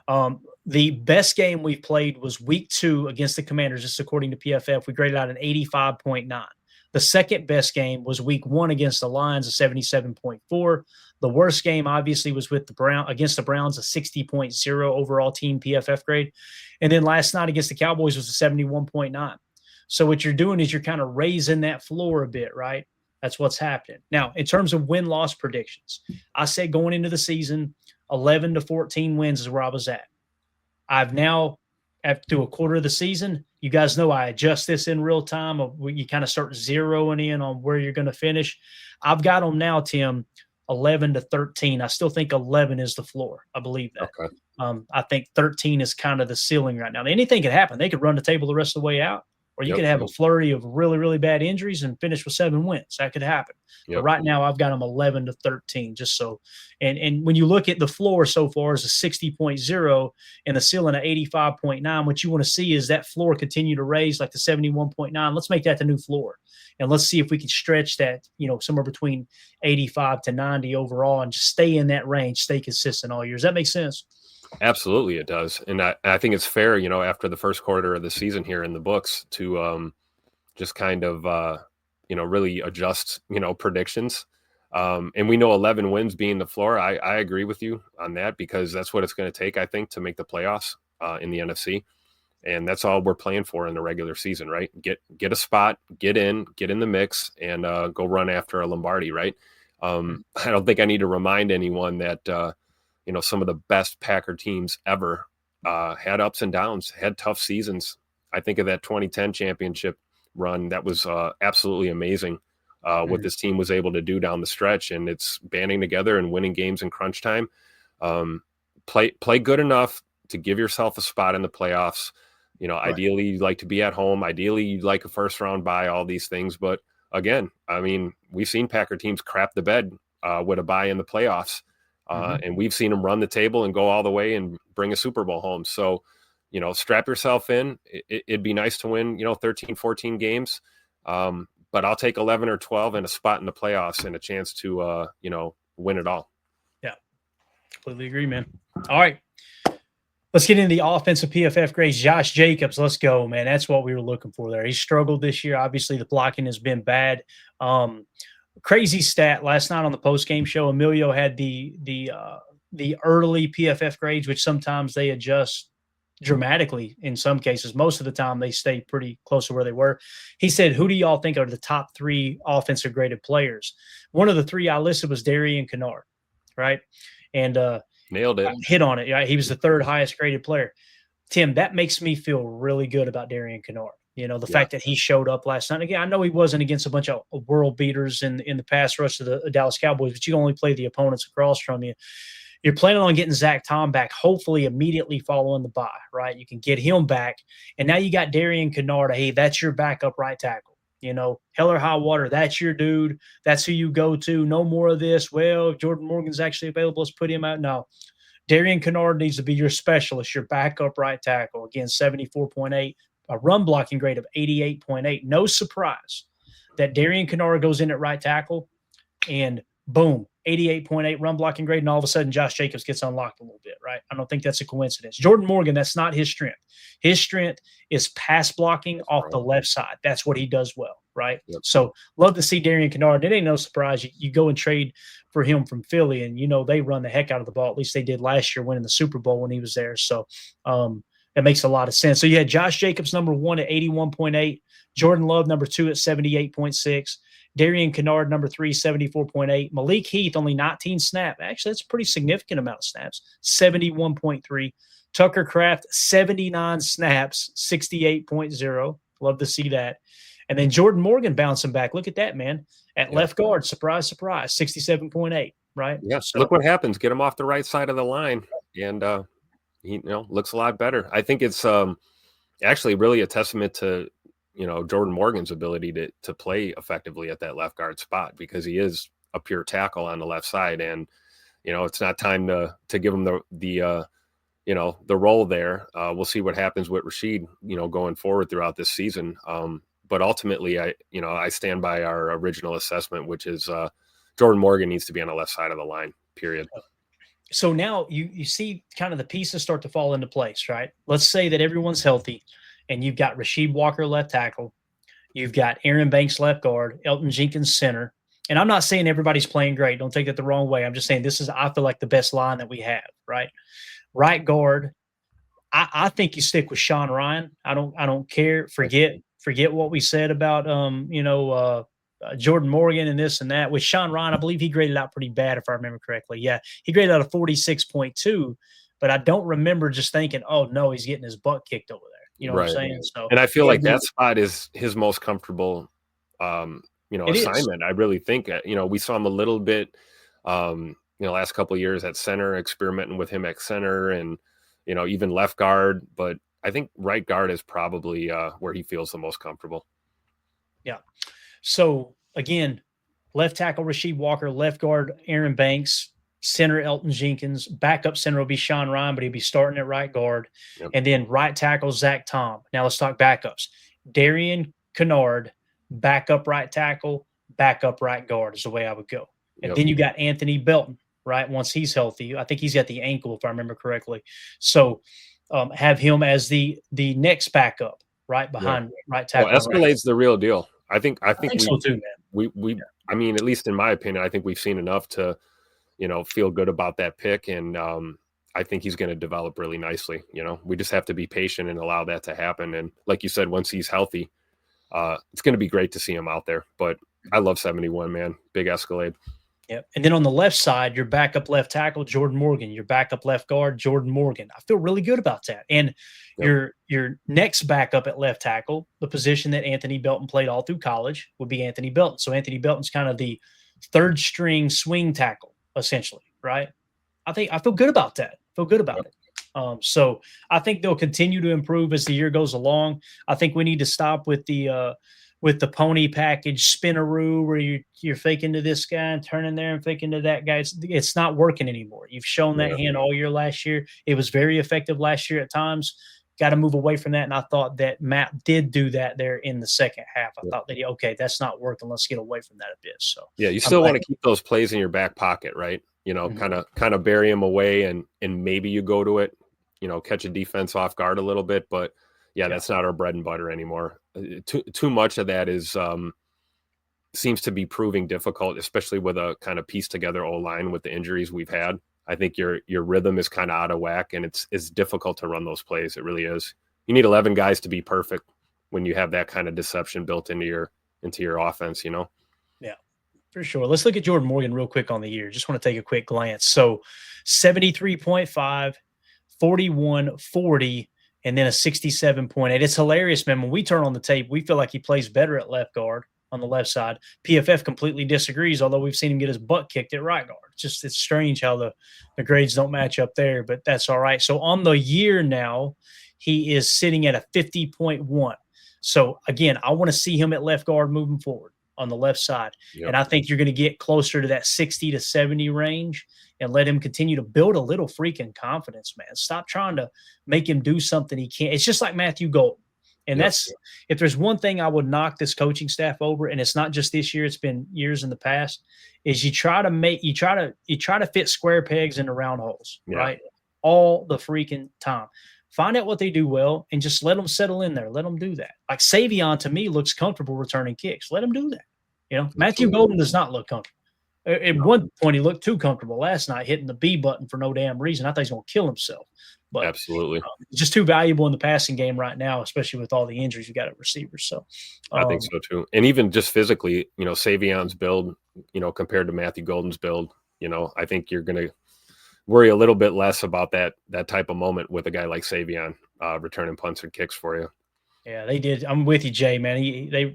Speaker 2: the best game we've played was week 2 against the Commanders. Just according to PFF, we graded out an 85.9. The second best game was week 1 against the Lions, a 77.4. The worst game obviously was with against the Browns, a 60.0 overall team PFF grade. And then last night against the Cowboys was a 71.9. So what you're doing is you're kind of raising that floor a bit, right? That's what's happening. Now, in terms of win-loss predictions, I said going into the season, 11 to 14 wins is where I was at. I've now, after a quarter of the season, you guys know I adjust this in real time. You kind of start zeroing in on where you're going to finish. I've got them now, Tim, 11 to 13. I still think 11 is the floor. I believe that.
Speaker 3: Okay.
Speaker 2: I think 13 is kind of the ceiling right now. Anything could happen. They could run the table the rest of the way out, or you could have a flurry of really, really bad injuries and finish with 7 wins. That could happen. But right now I've got them 11 to 13, just so. And when you look at the floor so far as a 60.0 and the ceiling of 85.9, what you want to see is that floor continue to raise like the 71.9. Let's make that the new floor. And let's see if we can stretch that, somewhere between 85 to 90 overall and just stay in that range, stay consistent all year. Does that make sense?
Speaker 3: Absolutely, it does. And I think it's fair, after the first quarter of the season here in the books to just kind of, really adjust, predictions. And we know 11 wins being the floor. I agree with you on that because that's what it's going to take, I think, to make the playoffs in the NFC. And that's all we're playing for in the regular season, right? Get a spot, get in the mix, and go run after a Lombardi, right? I don't think I need to remind anyone that, some of the best Packer teams ever had ups and downs, had tough seasons. I think of that 2010 championship run. That was absolutely amazing what this team was able to do down the stretch, and it's banding together and winning games in crunch time. Play good enough to give yourself a spot in the playoffs. Right. Ideally you'd like to be at home. Ideally you'd like a first round bye, all these things. But again, I mean, we've seen Packer teams crap the bed with a bye in the playoffs. And we've seen them run the table and go all the way and bring a Super Bowl home. So, strap yourself in. It'd be nice to win, 13, 14 games. But I'll take 11 or 12 and a spot in the playoffs and a chance to, win it all.
Speaker 2: Yeah, completely agree, man. All right. Let's get into the offensive PFF grades. Josh Jacobs, let's go, man. That's what we were looking for there. He struggled this year. Obviously, the blocking has been bad. Crazy stat last night on the post-game show. Emilio had the early PFF grades, which sometimes they adjust dramatically in some cases. Most of the time, they stay pretty close to where they were. He said, who do y'all think are the top 3 offensive graded players? One of the 3 I listed was Darian Kennard, right? And
Speaker 3: nailed it.
Speaker 2: Hit on it. Right? He was the 3rd highest graded player. Tim, that makes me feel really good about Darian Kennard. The fact that he showed up last night. Again, I know he wasn't against a bunch of world beaters in the pass rush of the Dallas Cowboys, but you only play the opponents across from you. You're planning on getting Zach Tom back, hopefully immediately following the bye, right? You can get him back. And now you got Darian Kennard. Hey, that's your backup right tackle. Hell or high water, that's your dude. That's who you go to. No more of this. Well, if Jordan Morgan's actually available, let's put him out. No. Darian Kennard needs to be your specialist, your backup right tackle. Again, 74.8. A run blocking grade of 88.8. No surprise that Darian Kennard goes in at right tackle and boom, 88.8 run blocking grade. And all of a sudden Josh Jacobs gets unlocked a little bit, right? I don't think that's a coincidence. Jordan Morgan, that's not his strength. His strength is pass blocking off the left side. That's what he does well, right? Yep. So love to see Darian Kennard. It ain't no surprise. You go and trade for him from Philly and, they run the heck out of the ball. At least they did last year winning the Super Bowl when he was there. So, that makes a lot of sense. So you had Josh Jacobs, number 1 at 81.8. Jordan Love, number 2 at 78.6. Darian Kennard, number 3, 74.8. Malik Heath, only 19 snaps. Actually, that's a pretty significant amount of snaps, 71.3. Tucker Kraft, 79 snaps, 68.0. Love to see that. And then Jordan Morgan bouncing back. Look at that, man. At left guard, surprise, surprise, 67.8, right?
Speaker 3: Yes. So, look what happens. Get him off the right side of the line. And, he looks a lot better. I think it's actually really a testament to Jordan Morgan's ability to play effectively at that left guard spot because he is a pure tackle on the left side, and it's not time to give him the role there. We'll see what happens with Rashid going forward throughout this season. But ultimately, I stand by our original assessment, which is Jordan Morgan needs to be on the left side of the line. Period.
Speaker 2: So now you see kind of the pieces start to fall into place, right? Let's say that everyone's healthy and you've got Rasheed Walker left tackle. You've got Aaron Banks left guard, Elton Jenkins center. And I'm not saying everybody's playing great. Don't take that the wrong way. I'm just saying this is, I feel like, the best line that we have, right? Right guard, I think you stick with Sean Ryan. I don't care. Forget what we said about Jordan Morgan and this and that. With Sean Ryan, I believe he graded out pretty bad, if I remember correctly. Yeah, he graded out a 46.2, but I don't remember just thinking, oh no, he's getting his butt kicked over there. You know what I'm saying? So,
Speaker 3: and I feel like that spot is his most comfortable, assignment. I really think, we saw him a little bit, last couple of years at center, experimenting with him at center and, even left guard. But I think right guard is probably where he feels the most comfortable.
Speaker 2: Yeah. So again, left tackle Rasheed Walker, left guard Aaron Banks, center Elton Jenkins, backup center will be Sean Ryan, but he'll be starting at right guard. Yep. And then right tackle Zach Tom. Now let's talk backups. Darian Kennard, backup right tackle, backup right guard is the way I would go. And then you got Anthony Belton, right? Once he's healthy, I think he's got the ankle, if I remember correctly. So have him as the next backup, right behind right tackle.
Speaker 3: Well, Escalade's the real deal. I think
Speaker 2: so too, man.
Speaker 3: I mean, at least in my opinion, I think we've seen enough to, feel good about that pick. And I think he's going to develop really nicely. We just have to be patient and allow that to happen. And like you said, once he's healthy, it's going to be great to see him out there. But I love 71, man. Big Escalade.
Speaker 2: Yep. And then on the left side, your backup left tackle, Jordan Morgan, your backup left guard, Jordan Morgan. I feel really good about that. And your next backup at left tackle, the position that Anthony Belton played all through college, would be Anthony Belton. So Anthony Belton's kind of the third string swing tackle, essentially, right? I feel good about that. it. So I think they'll continue to improve as the year goes along. I think we need to stop with the pony package spinaroo where you're faking to this guy and turning there and faking to that guy. It's not working anymore. You've shown that hand all year last year. It was very effective last year at times. Got to move away from that. And I thought that Matt did do that there in the second half. I thought that, okay, that's not working. Let's get away from that a bit. So
Speaker 3: yeah, you still want to keep those plays in your back pocket, right? Kind of bury them away and maybe you go to it, catch a defense off guard a little bit, but that's not our bread and butter anymore. Too much of that is seems to be proving difficult, especially with a kind of piece together O-line with the injuries we've had. I think your rhythm is kind of out of whack, and it's difficult to run those plays. It really is. You need 11 guys to be perfect when you have that kind of deception built into your offense.
Speaker 2: Yeah, for sure. Let's look at Jordan Morgan real quick on the year. Just want to take a quick glance. So 73.5, 41, 40. And then a 67.8. It's hilarious, man. When we turn on the tape, we feel like he plays better at left guard on the left side. PFF completely disagrees, although we've seen him get his butt kicked at right guard. It's strange how the grades don't match up there, but that's all right. So on the year now, he is sitting at a 50.1. So, again, I want to see him at left guard moving forward on the left side. Yep. And I think you're going to get closer to that 60 to 70 range and let him continue to build a little freaking confidence, man. Stop trying to make him do something he can't. It's just like Matthew Golden. And that's, if there's one thing I would knock this coaching staff over, and it's not just this year, it's been years in the past, is you try to fit square pegs into round holes, right? All the freaking time. Find out what they do well and just let them settle in there. Let them do that. Like Savion, to me, looks comfortable returning kicks. Let him do that. Matthew Golden does not look comfortable. At one point, he looked too comfortable last night, hitting the B button for no damn reason. I thought he's going to kill himself. But
Speaker 3: absolutely,
Speaker 2: he's just too valuable in the passing game right now, especially with all the injuries you got at receivers. So
Speaker 3: I think so too. And even just physically, Savion's build, compared to Matthew Golden's build, I think you're going to worry a little bit less about that type of moment with a guy like Savion returning punts and kicks for you.
Speaker 2: Yeah, they did. I'm with you, Jay, man.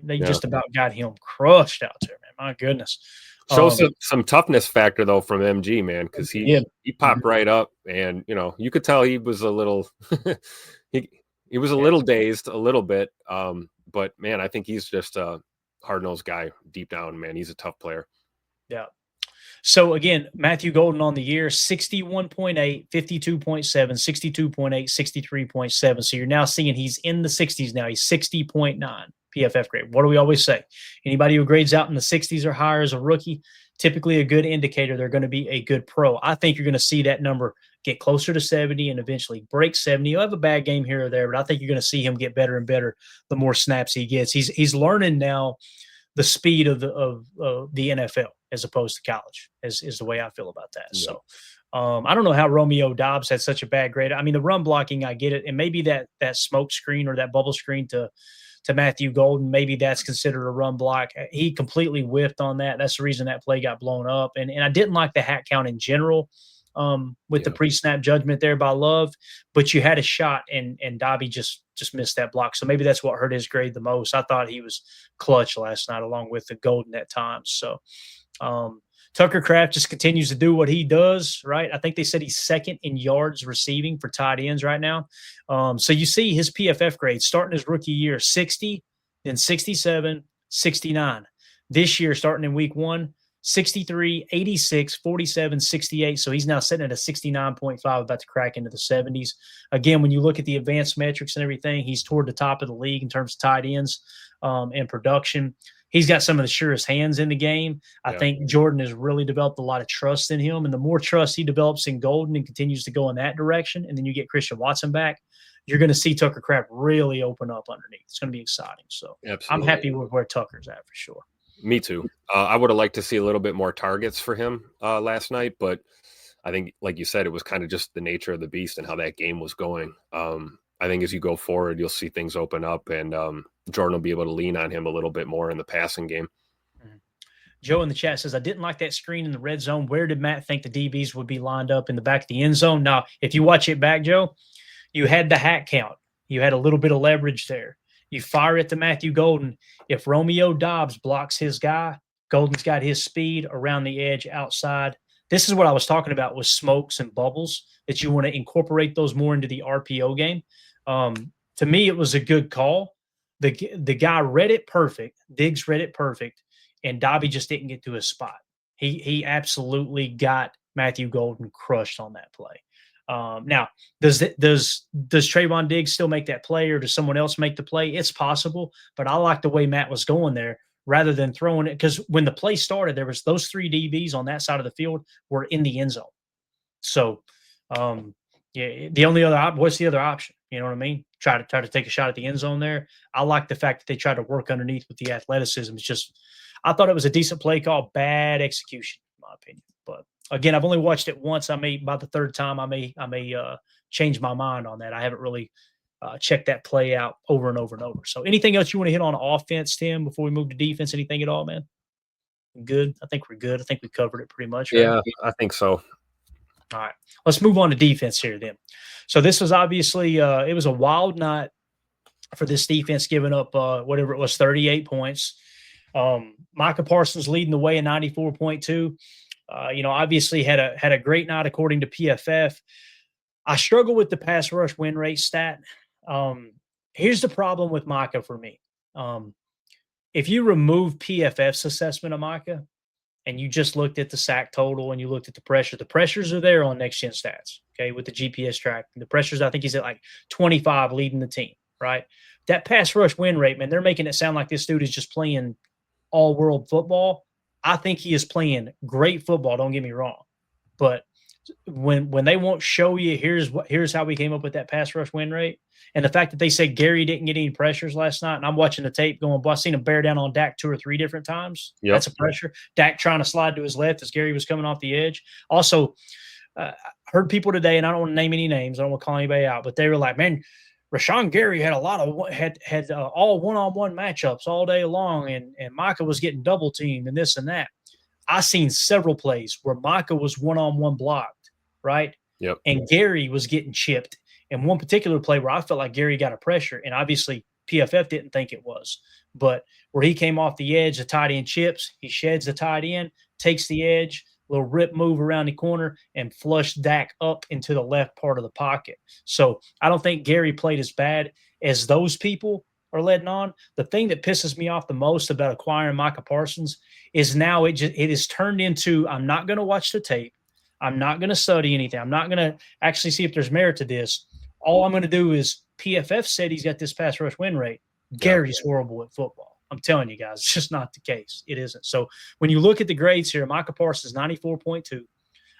Speaker 2: They just about got him crushed out there, man. My goodness.
Speaker 3: Shows some toughness factor though from MG, man, because he popped right up, and you could tell he was a little he was a little dazed a little bit, but man, I think he's just a hard-nosed guy deep down, man. He's a tough player.
Speaker 2: Yeah. So again, Matthew Golden on the year, 61.8, 52.7, 62.8, 63.7. So you're now seeing he's in the 60s now. He's 60.9 PFF grade. What do we always say? Anybody who grades out in the 60s or higher as a rookie, typically a good indicator they're going to be a good pro. I think you're going to see that number get closer to 70, and eventually break 70. He'll have a bad game here or there, but I think you're going to see him get better and better the more snaps he gets. He's learning now the speed of the NFL as opposed to college is the way I feel about that.
Speaker 3: Yeah.
Speaker 2: So I don't know how Romeo Doubs had such a bad grade. I mean, the run blocking, I get it. And maybe that smoke screen or that bubble screen to Matthew Golden, maybe that's considered a run block. He completely whiffed on that. That's the reason that play got blown up. And I didn't like the hat count in general with the pre-snap judgment there by Love, but you had a shot and Dobby just missed that block. So maybe that's what hurt his grade the most. I thought he was clutch last night along with the Golden at times. So Tucker Kraft just continues to do what he does, right? I think they said he's second in yards receiving for tight ends right now. So you see his PFF grade starting his rookie year, 60, then 67, 69. This year, starting in week 1, 63, 86, 47, 68. So he's now sitting at a 69.5, about to crack into the 70s. Again, when you look at the advanced metrics and everything, he's toward the top of the league in terms of tight ends and production. He's got some of the surest hands in the game. I think Jordan has really developed a lot of trust in him. And the more trust he develops in Golden and continues to go in that direction, and then you get Christian Watson back, you're going to see Tucker Kraft really open up underneath. It's going to be exciting. So I'm happy with where Tucker's at for sure.
Speaker 3: Me too. I would have liked to see a little bit more targets for him last night, but I think, like you said, it was kind of just the nature of the beast and how that game was going. I think as you go forward, you'll see things open up, and Jordan will be able to lean on him a little bit more in the passing game.
Speaker 2: Joe in the chat says, I didn't like that screen in the red zone. Where did Matt think the DBs would be lined up in the back of the end zone? Now, if you watch it back, Joe, you had the hat count. You had a little bit of leverage there. You fire it to Matthew Golden. If Romeo Doubs blocks his guy, Golden's got his speed around the edge outside. This is what I was talking about with smokes and bubbles, that you want to incorporate those more into the RPO game. To me, it was a good call. The guy read it perfect. Diggs read it perfect, and Dobby just didn't get to his spot. He absolutely got Matthew Golden crushed on that play. Now, does Trayvon Diggs still make that play, or does someone else make the play? It's possible, but I like the way Matt was going there rather than throwing it, because when the play started, there was those 3 DBs on that side of the field were in the end zone. So, the only other what's the other option? You know what I mean? Try to take a shot at the end zone there. I like the fact that they tried to work underneath with the athleticism. It's just, I thought it was a decent play call, bad execution, in my opinion. But again, I've only watched it once. By the third time, I may change my mind on that. I haven't really checked that play out over and over and over. So anything else you want to hit on offense, Tim, before we move to defense? Anything at all, man? Good. I think we're good. I think we covered it pretty much. Right?
Speaker 3: Yeah, I think so.
Speaker 2: All right, let's move on to defense here then. So this was obviously it was a wild night for this defense, giving up whatever it was, 38 points. Micah Parsons leading the way in 94.2. Obviously had a great night according to PFF. I struggle with the pass rush win rate stat. Here's the problem with Micah for me. If you remove PFF's assessment of Micah, and you just looked at the sack total and you looked at the pressures are there on next gen stats, okay, with the GPS track. The pressures, I think he's at like 25 leading the team, right? That pass rush win rate, man, they're making it sound like this dude is just playing all world football. I think he is playing great football, don't get me wrong. But when they won't show you, here's how we came up with that pass rush win rate. And the fact that they said Gary didn't get any pressures last night, and I'm watching the tape going, boy, I've seen him bear down on Dak 2 or 3 different times. Yep. That's a pressure. Dak trying to slide to his left as Gary was coming off the edge. Also, I heard people today, and I don't want to name any names, I don't want to call anybody out, but they were like, man, Rashawn Gary had a lot of had all one-on-one matchups all day long, and Micah was getting double teamed and this and that. I seen several plays where Micah was one-on-one blocked, right?
Speaker 3: Yep.
Speaker 2: And Gary was getting chipped. And one particular play where I felt like Gary got a pressure, and obviously PFF didn't think it was, but where he came off the edge, the tight end chips, he sheds the tight end, takes the edge, little rip move around the corner, and flush Dak up into the left part of the pocket. So I don't think Gary played as bad as those people are letting on. The thing that pisses me off the most about acquiring Micah Parsons is now it is turned into, I'm not going to watch the tape. I'm not going to study anything. I'm not going to actually see if there's merit to this. All I'm going to do is PFF said he's got this pass rush win rate. Gary's horrible at football. I'm telling you guys, it's just not the case. It isn't. So when you look at the grades here, Micah Parsons 94.2.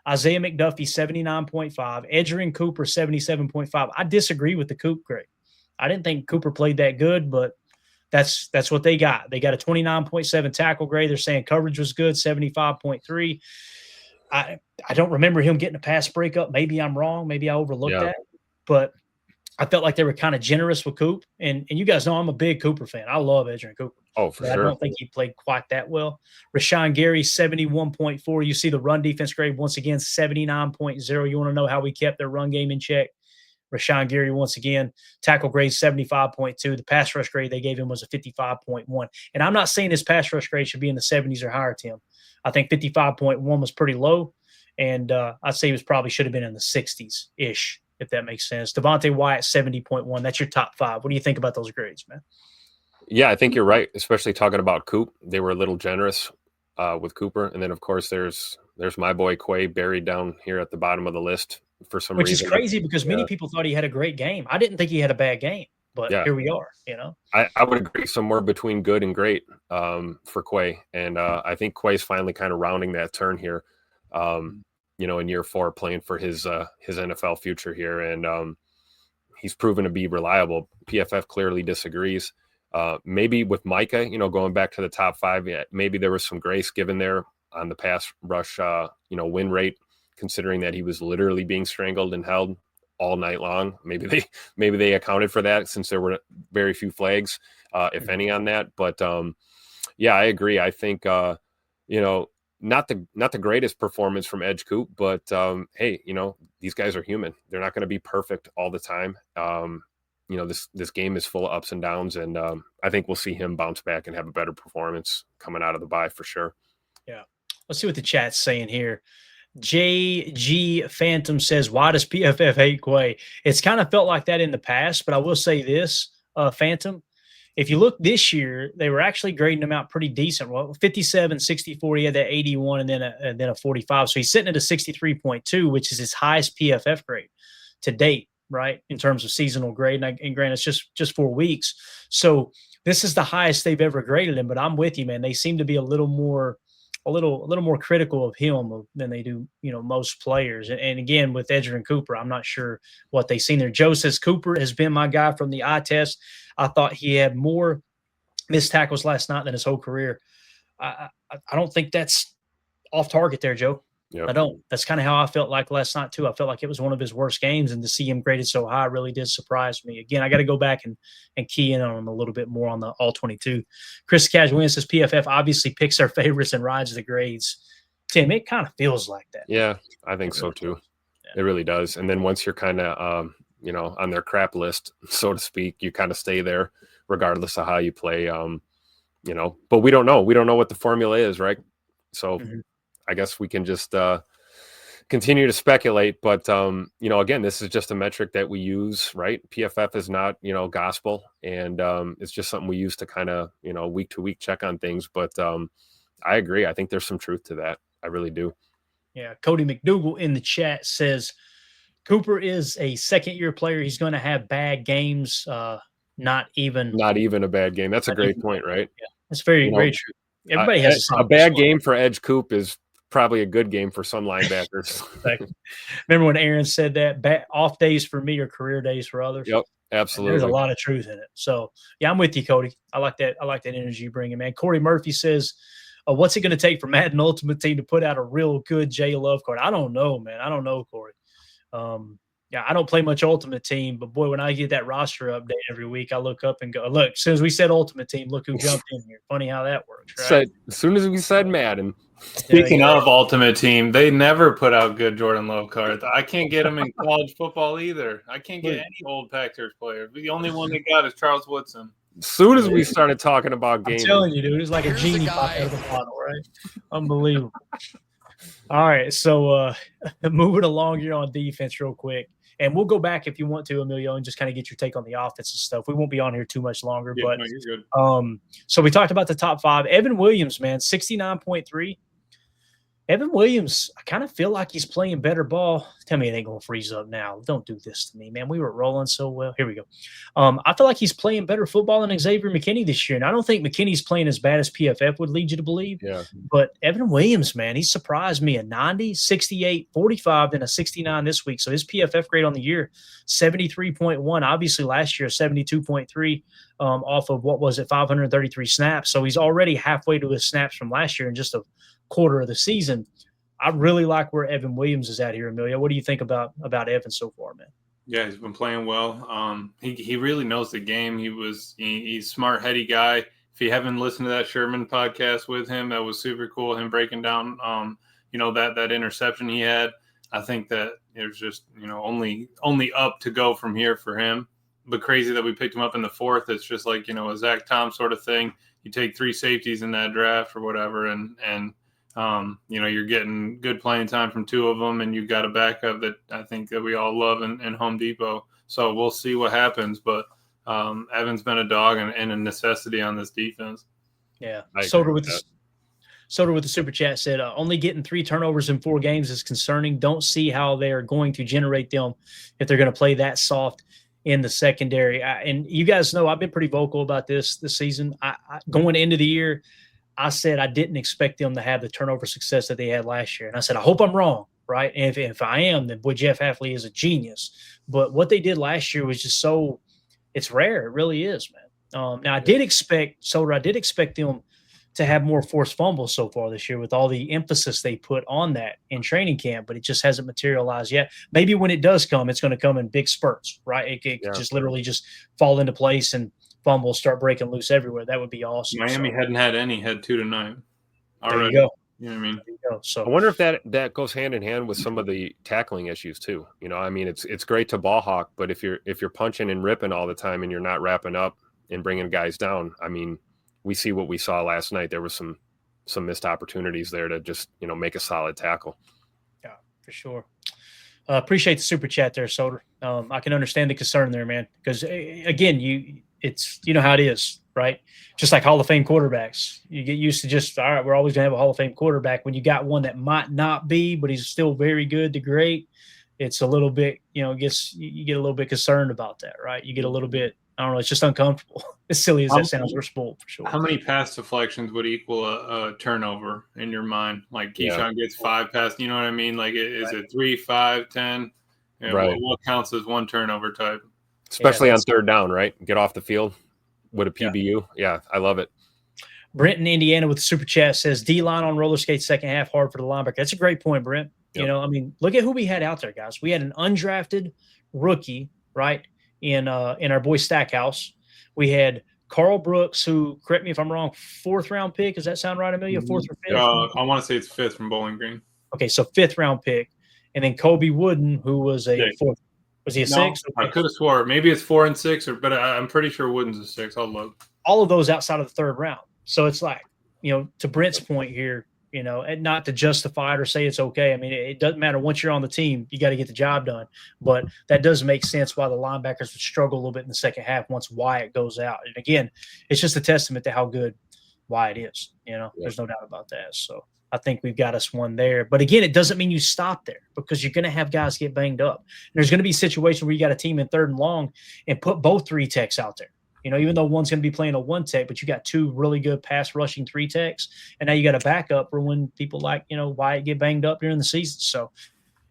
Speaker 2: Isaiah McDuffie, 79.5. Edgerrin Cooper, 77.5. I disagree with the Coop grade. I didn't think Cooper played that good, but that's what they got. They got a 29.7 tackle grade. They're saying coverage was good, 75.3. I don't remember him getting a pass breakup. Maybe I'm wrong. Maybe I overlooked that. But I felt like they were kind of generous with Coop. And you guys know I'm a big Cooper fan. I love Edgerrin Cooper.
Speaker 3: Oh, for sure.
Speaker 2: I don't think he played quite that well. Rashawn Gary, 71.4. You see the run defense grade, once again, 79.0. You want to know how we kept their run game in check? Rashawn Gary, once again, tackle grade 75.2. The pass rush grade they gave him was a 55.1. And I'm not saying his pass rush grade should be in the 70s or higher, Tim. I think 55.1 was pretty low. And I'd say he probably should have been in the 60s-ish, if that makes sense. Devontae Wyatt, 70.1. That's your top 5. What do you think about those grades, man?
Speaker 3: Yeah, I think you're right, especially talking about Coop. They were a little generous with Cooper. And then, of course, there's my boy Quay buried down here at the bottom of the list for some reason.
Speaker 2: Which is crazy because many people thought he had a great game. I didn't think he had a bad game, but here we are,
Speaker 3: I would agree somewhere between good and great for Quay. And I think Quay's finally kind of rounding that turn here, in year 4, playing for his NFL future here. And he's proven to be reliable. PFF clearly disagrees. Maybe with Micah, going back to the top 5, maybe there was some grace given there on the pass rush, win rate, considering that he was literally being strangled and held all night long. Maybe they accounted for that since there were very few flags, if any, on that. But I agree. I think not the greatest performance from Edge Coop, but hey, these guys are human. They're not going to be perfect all the time. This game is full of ups and downs, and I think we'll see him bounce back and have a better performance coming out of the bye for sure.
Speaker 2: Yeah. Let's see what the chat's saying here. JG Phantom says, why does PFF hate Quay? It's kind of felt like that in the past, but I will say this, Phantom, if you look this year, they were actually grading him out pretty decent. Well, 57, 64, he had that 81 and then a 45. So he's sitting at a 63.2, which is his highest PFF grade to date, right, in terms of seasonal grade. And granted, it's just 4 weeks. So this is the highest they've ever graded him. But I'm with you, man. They seem to be a little more critical of him than they do, most players. And again, with Edgerrin Cooper, I'm not sure what they've seen there. Joe says Cooper has been my guy from the eye test. I thought he had more missed tackles last night than his whole career. I don't think that's off target there, Joe. Yep. I don't. That's kind of how I felt like last night too. I felt like it was one of his worst games, and to see him graded so high really did surprise me. Again, I got to go back and key in on him a little bit more on the all 22. Chris Casual says PFF obviously picks their favorites and rides the grades. Tim, it kind of feels like that.
Speaker 3: Yeah, I think so too. Yeah. It really does. And then once you're kind of on their crap list, so to speak, you kind of stay there regardless of how you play. But we don't know. We don't know what the formula is, right? So. Mm-hmm. I guess we can just continue to speculate, but again, this is just a metric that we use, right? PFF is not, gospel, and it's just something we use to kind of, week to week check on things. But I agree. I think there's some truth to that. I really do.
Speaker 2: Yeah. Cody McDougal in the chat says Cooper is a second-year player. He's going to have bad games. Not even
Speaker 3: a bad game. That's a great point, right?
Speaker 2: Yeah, that's very true. Everybody has
Speaker 3: a bad game for Edge Coop is probably a good game for some linebackers.
Speaker 2: Remember when Aaron said that off days for me are career days for others?
Speaker 3: Yep, absolutely.
Speaker 2: And there's a lot of truth in it. So yeah, I'm with you, Cody. I like that. I like that energy you bring in, man. Corey Murphy says, what's it going to take for Madden Ultimate Team to put out a real good J Love card? I don't know, man. I don't know, Corey. Yeah, I don't play much Ultimate Team, but boy, when I get that roster update every week, I look up and go, look, as soon as we said Ultimate Team, look who jumped in here. Funny how that works, right?
Speaker 3: As soon as we said Madden.
Speaker 4: Speaking of Ultimate Team, they never put out good Jordan Love cards. I can't get them in college football either. I can't get any old Packers player. The only one they got is Charles Woodson.
Speaker 3: As soon as we started talking about games.
Speaker 2: I'm telling you, dude, it's like a genie pop out of the bottle, right? Unbelievable. All right, so moving along here on defense real quick. And we'll go back if you want to, Emilio, and just kind of get your take on the offense and stuff. We won't be on here too much longer.
Speaker 4: Yeah,
Speaker 2: but
Speaker 4: no, you're good.
Speaker 2: So we talked about the top 5. Evan Williams, man, 69.3. Evan Williams, I kind of feel like he's playing better ball. Tell me it ain't going to freeze up now. Don't do this to me, man. We were rolling so well. Here we go. I feel like he's playing better football than Xavier McKinney this year. And I don't think McKinney's playing as bad as PFF would lead you to believe.
Speaker 3: Yeah.
Speaker 2: But Evan Williams, man, he surprised me. A 90, 68, 45, and a 69 this week. So his PFF grade on the year, 73.1. Obviously last year, 72.3 off of, 533 snaps. So he's already halfway to his snaps from last year in just a quarter of the season. I really like where Evan Williams is at here, Amelia. What do you think about Evan so far, man?
Speaker 4: Yeah, he's been playing well. He really knows the game. He's a smart, heady guy. If you haven't listened to that Sherman podcast with him, that was super cool. Him breaking down, that interception he had. I think that there's just, only up to go from here for him. But crazy that we picked him up in the fourth. It's just like, a Zach Tom sort of thing. You take 3 safeties in that draft or whatever, and you're getting good playing time from 2 of them, and you've got a backup that I think that we all love in Home Depot. So we'll see what happens. But Evan's been a dog and a necessity on this defense.
Speaker 2: Yeah. Soder with the super chat said, only getting 3 turnovers in 4 games is concerning. Don't see how they are going to generate them if they're going to play that soft in the secondary. And you guys know I've been pretty vocal about this season. I going into the year, I said I didn't expect them to have the turnover success that they had last year. And I said, I hope I'm wrong, right? And if I am, then boy, Jeff Hafley is a genius. But what they did last year was just so – it's rare. It really is, man. Now, I did expect them to have more forced fumbles so far this year with all the emphasis they put on that in training camp, but it just hasn't materialized yet. Maybe when it does come, it's going to come in big spurts, right? It just literally just fall into place and fumbles start breaking loose everywhere. That would be awesome.
Speaker 4: Miami hadn't had any, had 2 tonight.
Speaker 2: There you go.
Speaker 4: You know what I mean?
Speaker 2: There you go. So
Speaker 3: I wonder if that goes hand in hand with some of the tackling issues too. It's great to ball hawk, but if you're punching and ripping all the time and you're not wrapping up and bringing guys down, we see what we saw last night. There was some missed opportunities there to just, make a solid tackle.
Speaker 2: Yeah, for sure. Appreciate the super chat there, Soder. I can understand the concern there, man, because again, it's how it is, right? Just like Hall of Fame quarterbacks. You get used to just, all right, we're always going to have a Hall of Fame quarterback. When you got one that might not be, but he's still very good to great, it's a little bit, you get a little bit concerned about that, right? You get a little bit, I don't know, it's just uncomfortable. As silly as that sounds, we're spoiled for sure.
Speaker 4: How many pass deflections would equal a turnover in your mind? Like Keyshawn gets 5 passes, you know what I mean? Like, is it 3, 5, 10?
Speaker 3: Right.
Speaker 4: What counts as one turnover type?
Speaker 3: Especially on third down, right? Get off the field with a PBU. Yeah, I love it.
Speaker 2: Brent in Indiana with the super chat says, D-line on roller skates second half, hard for the linebacker. That's a great point, Brent. Yep. Look at who we had out there, guys. We had an undrafted rookie, right, in our boy Stackhouse. We had Carl Brooks, who, correct me if I'm wrong, 4th-round pick. Does that sound right, Amelia? 4th or 5th?
Speaker 4: I want to say it's 5th from Bowling Green.
Speaker 2: Okay, so 5th-round pick. And then Kobe Wooden, who was a 4th. Was he a 6?
Speaker 4: I could have swore. Maybe it's 4 and 6, but I'm pretty sure Wooden's a 6. I'll look.
Speaker 2: All of those outside of the 3rd round. So it's like, to Brent's point here, and not to justify it or say it's okay. It doesn't matter. Once you're on the team, you got to get the job done. But that does make sense why the linebackers would struggle a little bit in the second half once Wyatt goes out. And again, it's just a testament to how good Wyatt is. There's no doubt about that. So I think we've got us one there. But again, it doesn't mean you stop there because you're going to have guys get banged up. And there's going to be situations where you got a team in 3rd and long and put both 3 techs out there. Even though one's going to be playing a 1 tech, but you got 2 really good pass rushing 3 techs. And now you got a backup for when people like, Wyatt get banged up during the season. So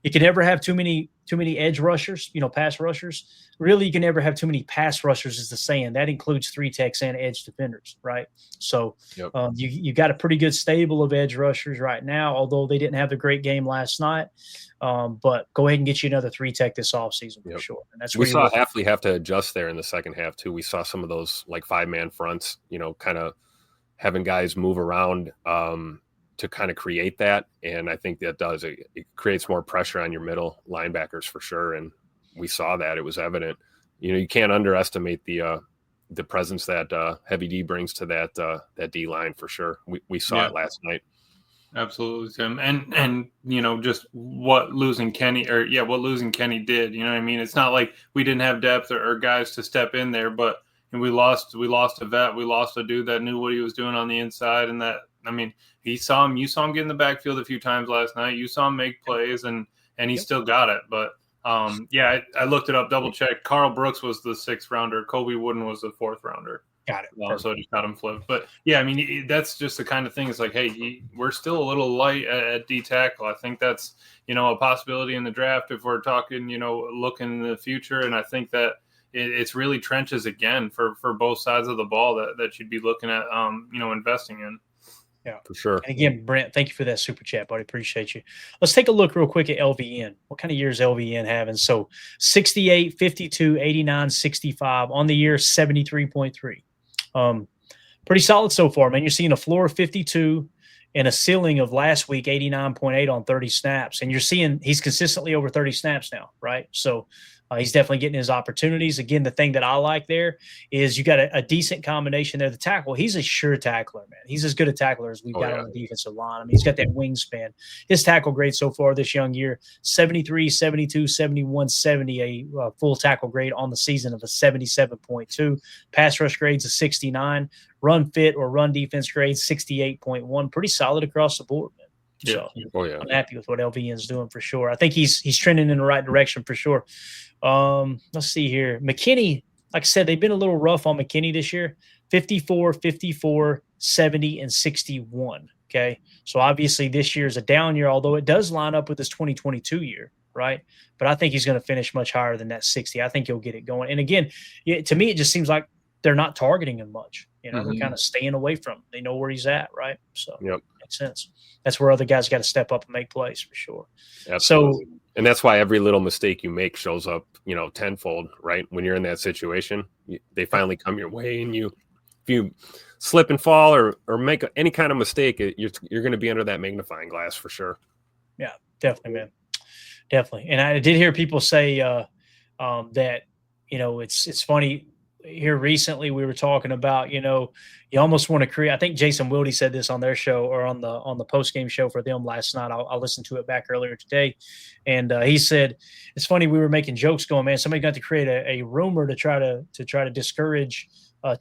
Speaker 2: you can never have too many edge rushers, pass rushers. Really, you can never have too many pass rushers is the saying. That includes 3 techs and edge defenders, right? So
Speaker 3: yep.
Speaker 2: You got a pretty good stable of edge rushers right now, although they didn't have a great game last night. But go ahead and get you another 3 tech this offseason for sure. And that's
Speaker 3: we saw Hafley have to adjust there in the second half too. We saw some of those like 5-man fronts, kind of having guys move around to kind of create that. And I think that does it creates more pressure on your middle linebackers for sure. And we saw that it was evident. You can't underestimate the presence that Heavy D brings to that D line for sure. We saw it last night.
Speaker 4: Absolutely, Tim. And just what losing Kenny did, It's not like we didn't have depth or guys to step in there, but we lost a vet. We lost a dude that knew what he was doing on the inside, and that I mean, you saw him get in the backfield a few times last night. You saw him make plays, and he still got it. But I looked it up, double checked. Carl Brooks was the 6th rounder. Kobe Wooden was the 4th rounder.
Speaker 2: Got it.
Speaker 4: So I just got him flipped. But yeah, I mean, that's just the kind of thing. It's like, hey, we're still a little light at D tackle. I think that's, a possibility in the draft if we're talking, looking in the future. And I think that it's really trenches again for both sides of the ball that you'd be looking at, investing in.
Speaker 2: Yeah,
Speaker 3: for sure.
Speaker 2: And again, Brent, thank you for that super chat, buddy. Appreciate you. Let's take a look real quick at LVN. What kind of years LVN having? So 68, 52, 89, 65 on the year, 73.3. Pretty solid so far, man. You're seeing a floor of 52 and a ceiling of last week, 89.8 on 30 snaps. And you're seeing he's consistently over 30 snaps now, right? So he's definitely getting his opportunities. Again, the thing that I like there is you got a decent combination there. The tackle, he's a sure tackler, man. He's as good a tackler as we've got on the defensive line. I mean, he's got that wingspan. His tackle grade so far this young year, 73, 72, 71, 70, a full tackle grade on the season of a 77.2. Pass rush grades of 69. Run fit or run defense grade 68.1. Pretty solid across the board, man. So I'm happy with what LVN's doing for sure. I think he's trending in the right direction for sure. Let's see here. McKinney, like I said, they've been a little rough on McKinney this year. 54, 54, 70, and 61. Okay. So obviously this year is a down year, although it does line up with his 2022 year, right? But I think he's going to finish much higher than that 60. I think he'll get it going. And again, to me, it just seems like they're not targeting him much. They're kind of staying away from him. They know where he's at, right? So makes sense. That's where other guys got to step up and make plays for sure.
Speaker 3: Absolutely. So, and that's why every little mistake you make shows up, tenfold, right? When you're in that situation, they finally come your way, and if you slip and fall or make any kind of mistake, you're going to be under that magnifying glass for sure.
Speaker 2: Yeah, definitely, man. Definitely. And I did hear people say that, it's funny. Here recently, we were talking about, you almost want to create. I think Jason Wilde said this on their show or on the post game show for them last night. I'll listen to it back earlier today, and he said it's funny. We were making jokes, going, man, somebody got to create a rumor to try to discourage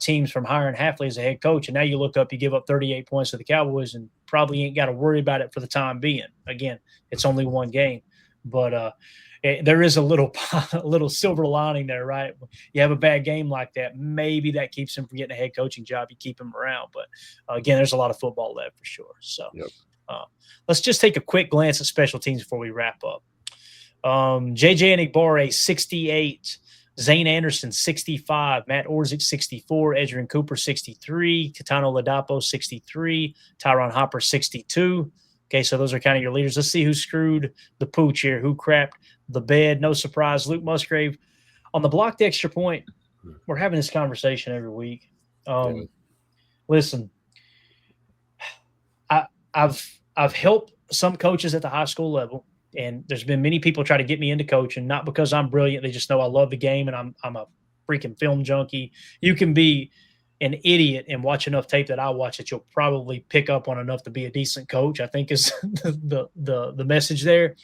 Speaker 2: teams from hiring Hafley as a head coach, and now you look up, you give up 38 points to the Cowboys, and probably ain't got to worry about it for the time being. Again, it's only one game, but there is a little silver lining there, right? You have a bad game like that, maybe that keeps him from getting a head coaching job. You keep him around, but again, there's a lot of football left for sure. So let's just take a quick glance at special teams before we wrap up. JJ Enigbare, 68. Zane Anderson, 65. Matt Orzik, 64. Adrian Cooper, 63. Katano Ladapo, 63. Tyron Hopper, 62. Okay, so those are kind of your leaders. Let's see who screwed the pooch here, who crapped the bed. No surprise, Luke Musgrave. On the blocked extra point, we're having this conversation every week. Listen, I've helped some coaches at the high school level, and there's been many people try to get me into coaching, not because I'm brilliant. They just know I love the game, and I'm a freaking film junkie. You can be an idiot and watch enough tape that I watch that you'll probably pick up on enough to be a decent coach, I think is the message there.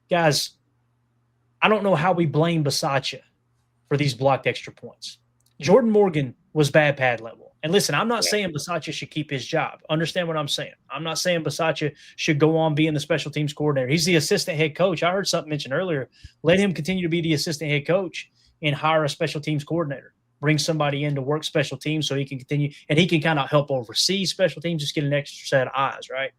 Speaker 2: Guys, I don't know how we blame Bisaccia for these blocked extra points. Jordan Morgan was bad pad level. And listen, I'm not saying Bisaccia should keep his job. Understand what I'm saying. I'm not saying Bisaccia should go on being the special teams coordinator. He's the assistant head coach. I heard something mentioned earlier. Let him continue to be the assistant head coach and hire a special teams coordinator. Bring somebody in to work special teams so he can continue, and he can kind of help oversee special teams, just get an extra set of eyes, right?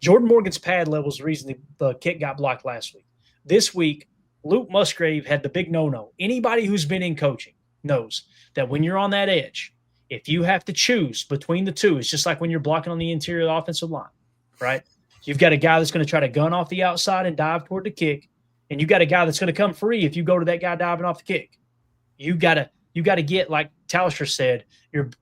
Speaker 2: Jordan Morgan's pad level is the reason the kick got blocked last week. This week, Luke Musgrave had the big no-no. Anybody who's been in coaching knows that when you're on that edge, if you have to choose between the two, it's just like when you're blocking on the interior of the offensive line, right? You've got a guy that's going to try to gun off the outside and dive toward the kick, and you got a guy that's going to come free if you go to that guy diving off the kick. You got to get, like Talisher said,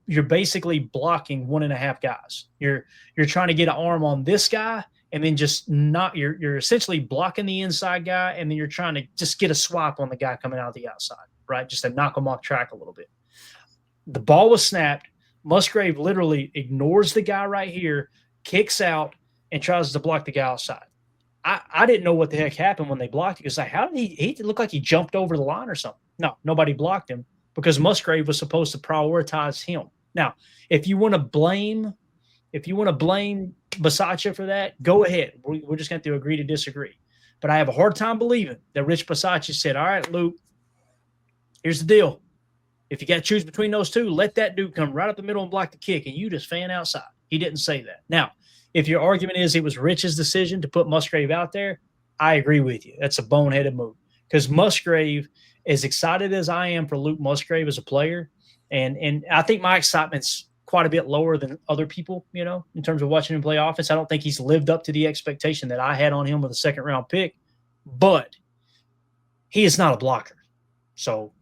Speaker 2: you're basically blocking 1.5 guys. You're trying to get an arm on this guy, and then just not you're essentially blocking the inside guy, and then you're trying to just get a swap on the guy coming out of the outside, right? Just to knock him off track a little bit. The ball was snapped. Musgrave literally ignores the guy right here, kicks out, and tries to block the guy outside. I didn't know what the heck happened when they blocked it, because like, how did he looked like he jumped over the line or something. No, nobody blocked him, because Musgrave was supposed to prioritize him. Now, if you want to blame If you want to blame Bisaccia for that, go ahead. We're just going to agree to disagree. But I have a hard time believing that Rich Bisaccia said, all right, Luke, here's the deal. If you got to choose between those two, let that dude come right up the middle and block the kick, and you just fan outside. He didn't say that. Now, if your argument is it was Rich's decision to put Musgrave out there, I agree with you. That's a boneheaded move. Because Musgrave, as excited as I am for Luke Musgrave as a player, and I think my excitement's quite a bit lower than other people, you know, in terms of watching him play offense. I don't think he's lived up to the expectation that I had on him with a second-round pick, but he is not a blocker. So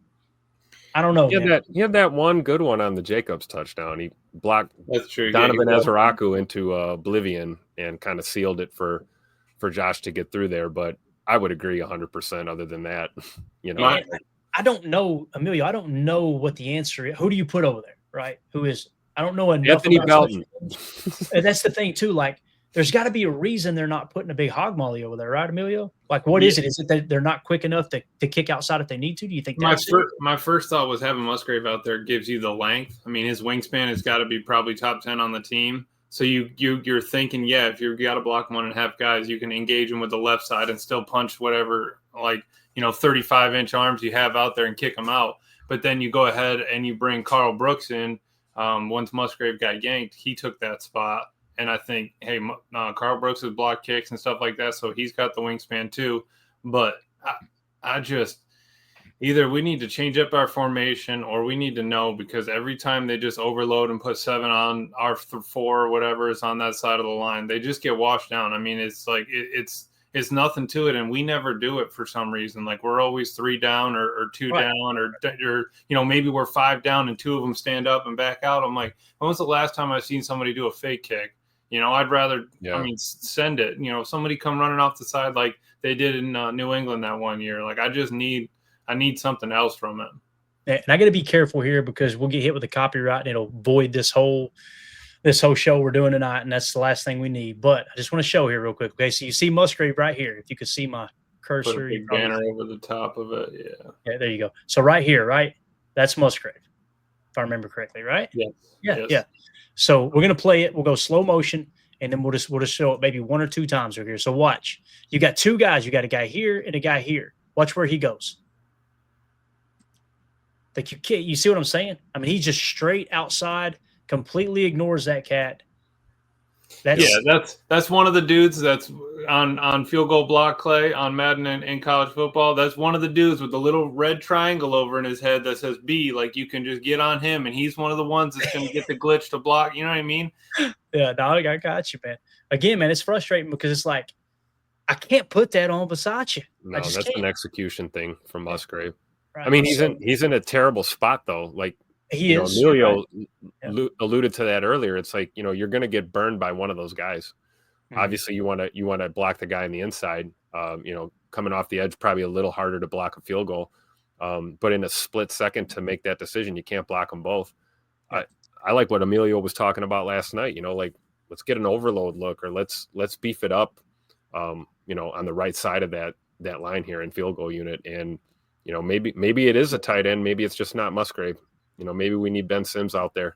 Speaker 2: I don't know.
Speaker 3: He had that one good one on the Jacobs touchdown. He blocked Donovan Ezeraku into oblivion and kind of sealed it for Josh to get through there. But I would agree 100%. Other than that, you know,
Speaker 2: I don't know, Emilio. I don't know what the answer is. Who do you put over there, right? Who is? I don't know enough.
Speaker 3: Anthony Belton.
Speaker 2: That's the thing too. Like, there's got to be a reason they're not putting a big hog molly over there, right, Emilio? Like, what is it? Is it that they're not quick enough to kick outside if they need to? Do you think
Speaker 4: my first thought was having Musgrave out there gives you the length. I mean, his wingspan has got to be probably top 10 on the team. So you're thinking, yeah, if you've got to block 1.5 guys, you can engage him with the left side and still punch whatever, like, 35-inch arms you have out there and kick them out. But then you go ahead and you bring Carl Brooks in. Once Musgrave got yanked, he took that spot. And I think, hey, Carl Brooks has blocked kicks and stuff like that, so he's got the wingspan too. But I just either we need to change up our formation or we need to know, because every time they just overload and put 7 on our 4 or whatever is on that side of the line, they just get washed down. I mean, it's like it's nothing to it, and we never do it for some reason. Like, we're always 3 down or 2 down, or maybe we're 5 down and 2 of them stand up and back out. I'm like, when was the last time I've seen somebody do a fake kick? I'd rather, send it. Somebody come running off the side like they did in New England that one year. Like, I need something else from it.
Speaker 2: And I got to be careful here because we'll get hit with the copyright and it'll void this whole show we're doing tonight, and that's the last thing we need. But I just want to show here real quick. Okay, so you see Musgrave right here. If you could see my cursor.
Speaker 4: Put a big banner over the top of it, yeah.
Speaker 2: Yeah, there you go. So right here, right? That's Musgrave, if I remember correctly, right?
Speaker 4: Yes.
Speaker 2: Yeah. So we're gonna play it. We'll go slow motion, and then we'll just show it maybe 1 or 2 times over here. So watch. You got 2 guys. You got a guy here and a guy here. Watch where he goes. Like, you see what I'm saying? I mean, he's just straight outside, completely ignores that cat.
Speaker 4: That's one of the dudes that's on field goal block, Clay, on Madden and college football. That's one of the dudes with the little red triangle over in his head that says B. Like, you can just get on him, and he's one of the ones that's going to get the glitch to block. You know what I mean?
Speaker 2: Yeah, no, I got you, man. Again, man, it's frustrating because it's like, I can't put that on Bisaccia.
Speaker 3: No, that's an execution thing from Musgrave.
Speaker 2: Right.
Speaker 3: I mean, he's in a terrible spot though. Like,
Speaker 2: he is.
Speaker 3: Emilio alluded to that earlier. It's like, you're going to get burned by one of those guys. Mm-hmm. Obviously, you want to block the guy on the inside. Coming off the edge, probably a little harder to block a field goal. But in a split second to make that decision, you can't block them both. Yeah. I like what Emilio was talking about last night. Like, let's get an overload look, or let's beef it up. On the right side of that line here in field goal unit, and maybe it is a tight end. Maybe it's just not Musgrave. Maybe we need Ben Sims out there.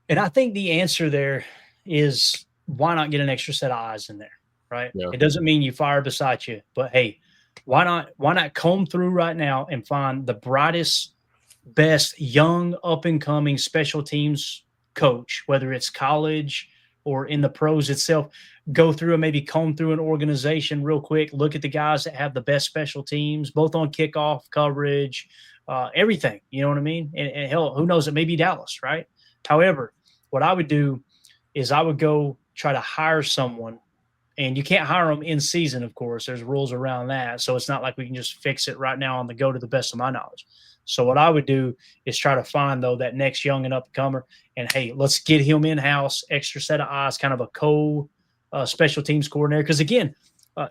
Speaker 2: And I think the answer there is, why not get an extra set of eyes in there, right? Yeah. It doesn't mean you fire Bisaccia, but hey, why not comb through right now and find the brightest, best young up and coming special teams coach, whether it's college or in the pros itself. Go through and maybe comb through an organization real quick. Look at the guys that have the best special teams, both on kickoff coverage, everything. You know what I mean? And hell, who knows? It may be Dallas, right? However, what I would do is I would go try to hire someone, and you can't hire them in season, of course. There's rules around that. So it's not like we can just fix it right now on the go, to the best of my knowledge. So what I would do is try to find, though, that next young and up-and-comer, and, hey, let's get him in-house, extra set of eyes, kind of a special teams coordinator. Because, again,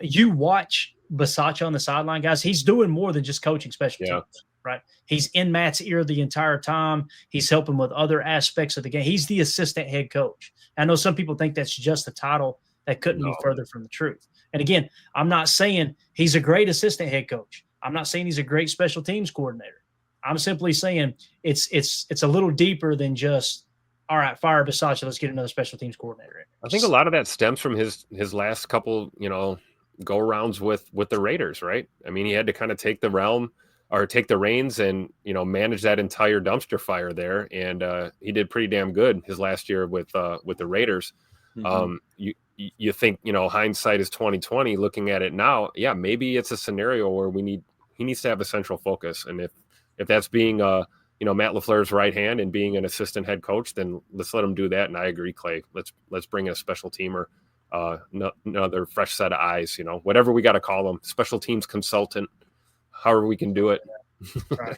Speaker 2: you watch Bisaccia on the sideline, guys, he's doing more than just coaching special teams, right? He's in Matt's ear the entire time. He's helping with other aspects of the game. He's the assistant head coach. I know some people think that's just a title. That couldn't be further from the truth. And, again, I'm not saying he's a great assistant head coach. I'm not saying he's a great special teams coordinator. I'm simply saying it's a little deeper than just, all right, fire Bisaccia. Let's get another special teams coordinator in.
Speaker 3: I think a lot of that stems from his last couple, go arounds with the Raiders, right? I mean, he had to kind of take the reins and, manage that entire dumpster fire there. And he did pretty damn good his last year with the Raiders. Mm-hmm. You think, hindsight is 2020 looking at it now. Yeah, maybe it's a scenario where he needs to have a central focus. And if that's being Matt LaFleur's right hand and being an assistant head coach, then let's let him do that. And I agree, Clay. Let's bring in a special teamer, another fresh set of eyes, whatever we got to call them, special teams consultant, however we can do it.
Speaker 2: Right.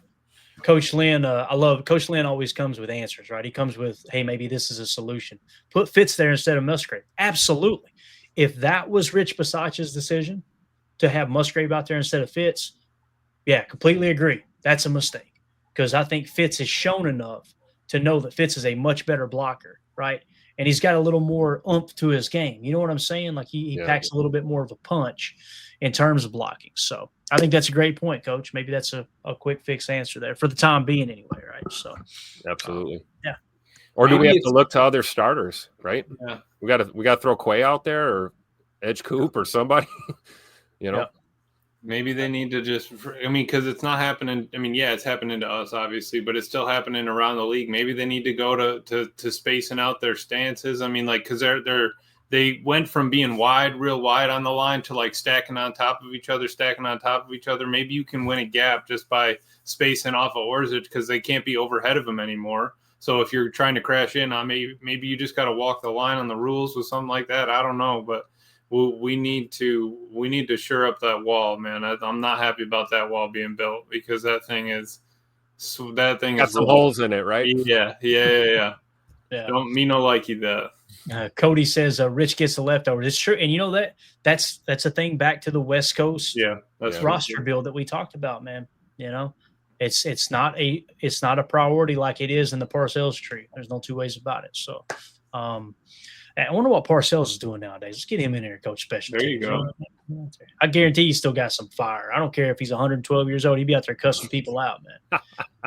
Speaker 2: Coach Lynn, I love Coach Lynn always comes with answers, right? He comes with, hey, maybe this is a solution. Put Fitz there instead of Musgrave. Absolutely. If that was Rich Bisaccia's decision to have Musgrave out there instead of Fitz, yeah, completely agree. That's a mistake. Because I think Fitz has shown enough to know that Fitz is a much better blocker, right? And he's got a little more oomph to his game. You know what I'm saying? Like he packs a little bit more of a punch in terms of blocking. So I think that's a great point, Coach. Maybe that's a quick fix answer there for the time being anyway, right? So
Speaker 3: absolutely.
Speaker 2: Yeah.
Speaker 3: Or do we have to look to other starters, right?
Speaker 4: Yeah.
Speaker 3: We got to throw Quay out there or Edge Coop or somebody,
Speaker 2: Yeah.
Speaker 4: Maybe they need to because it's not happening. I mean, yeah, it's happening to us, obviously, but it's still happening around the league. Maybe they need to go to spacing out their stances. I mean, because they went from being real wide on the line to like stacking on top of each other. Maybe you can win a gap just by spacing off of Orzic because they can't be overhead of him anymore. So if you're trying to crash in on maybe you just got to walk the line on the rules with something like that. I don't know, but we need to shore up that wall, man. I'm not happy about that wall being built because that thing got
Speaker 3: some holes in it, right?
Speaker 4: Yeah. Don't me no likey that.
Speaker 2: Cody says Rich gets the leftovers. It's true, and you know that's a thing back to the West Coast roster build that we talked about, man. It's not a priority like it is in the Parcells tree. There's no two ways about it. So, I wonder what Parcells is doing nowadays. Let's get him in here, coach special.
Speaker 4: There you go.
Speaker 2: I guarantee he's still got some fire. I don't care if he's 112 years old. He'd be out there cussing people out, man.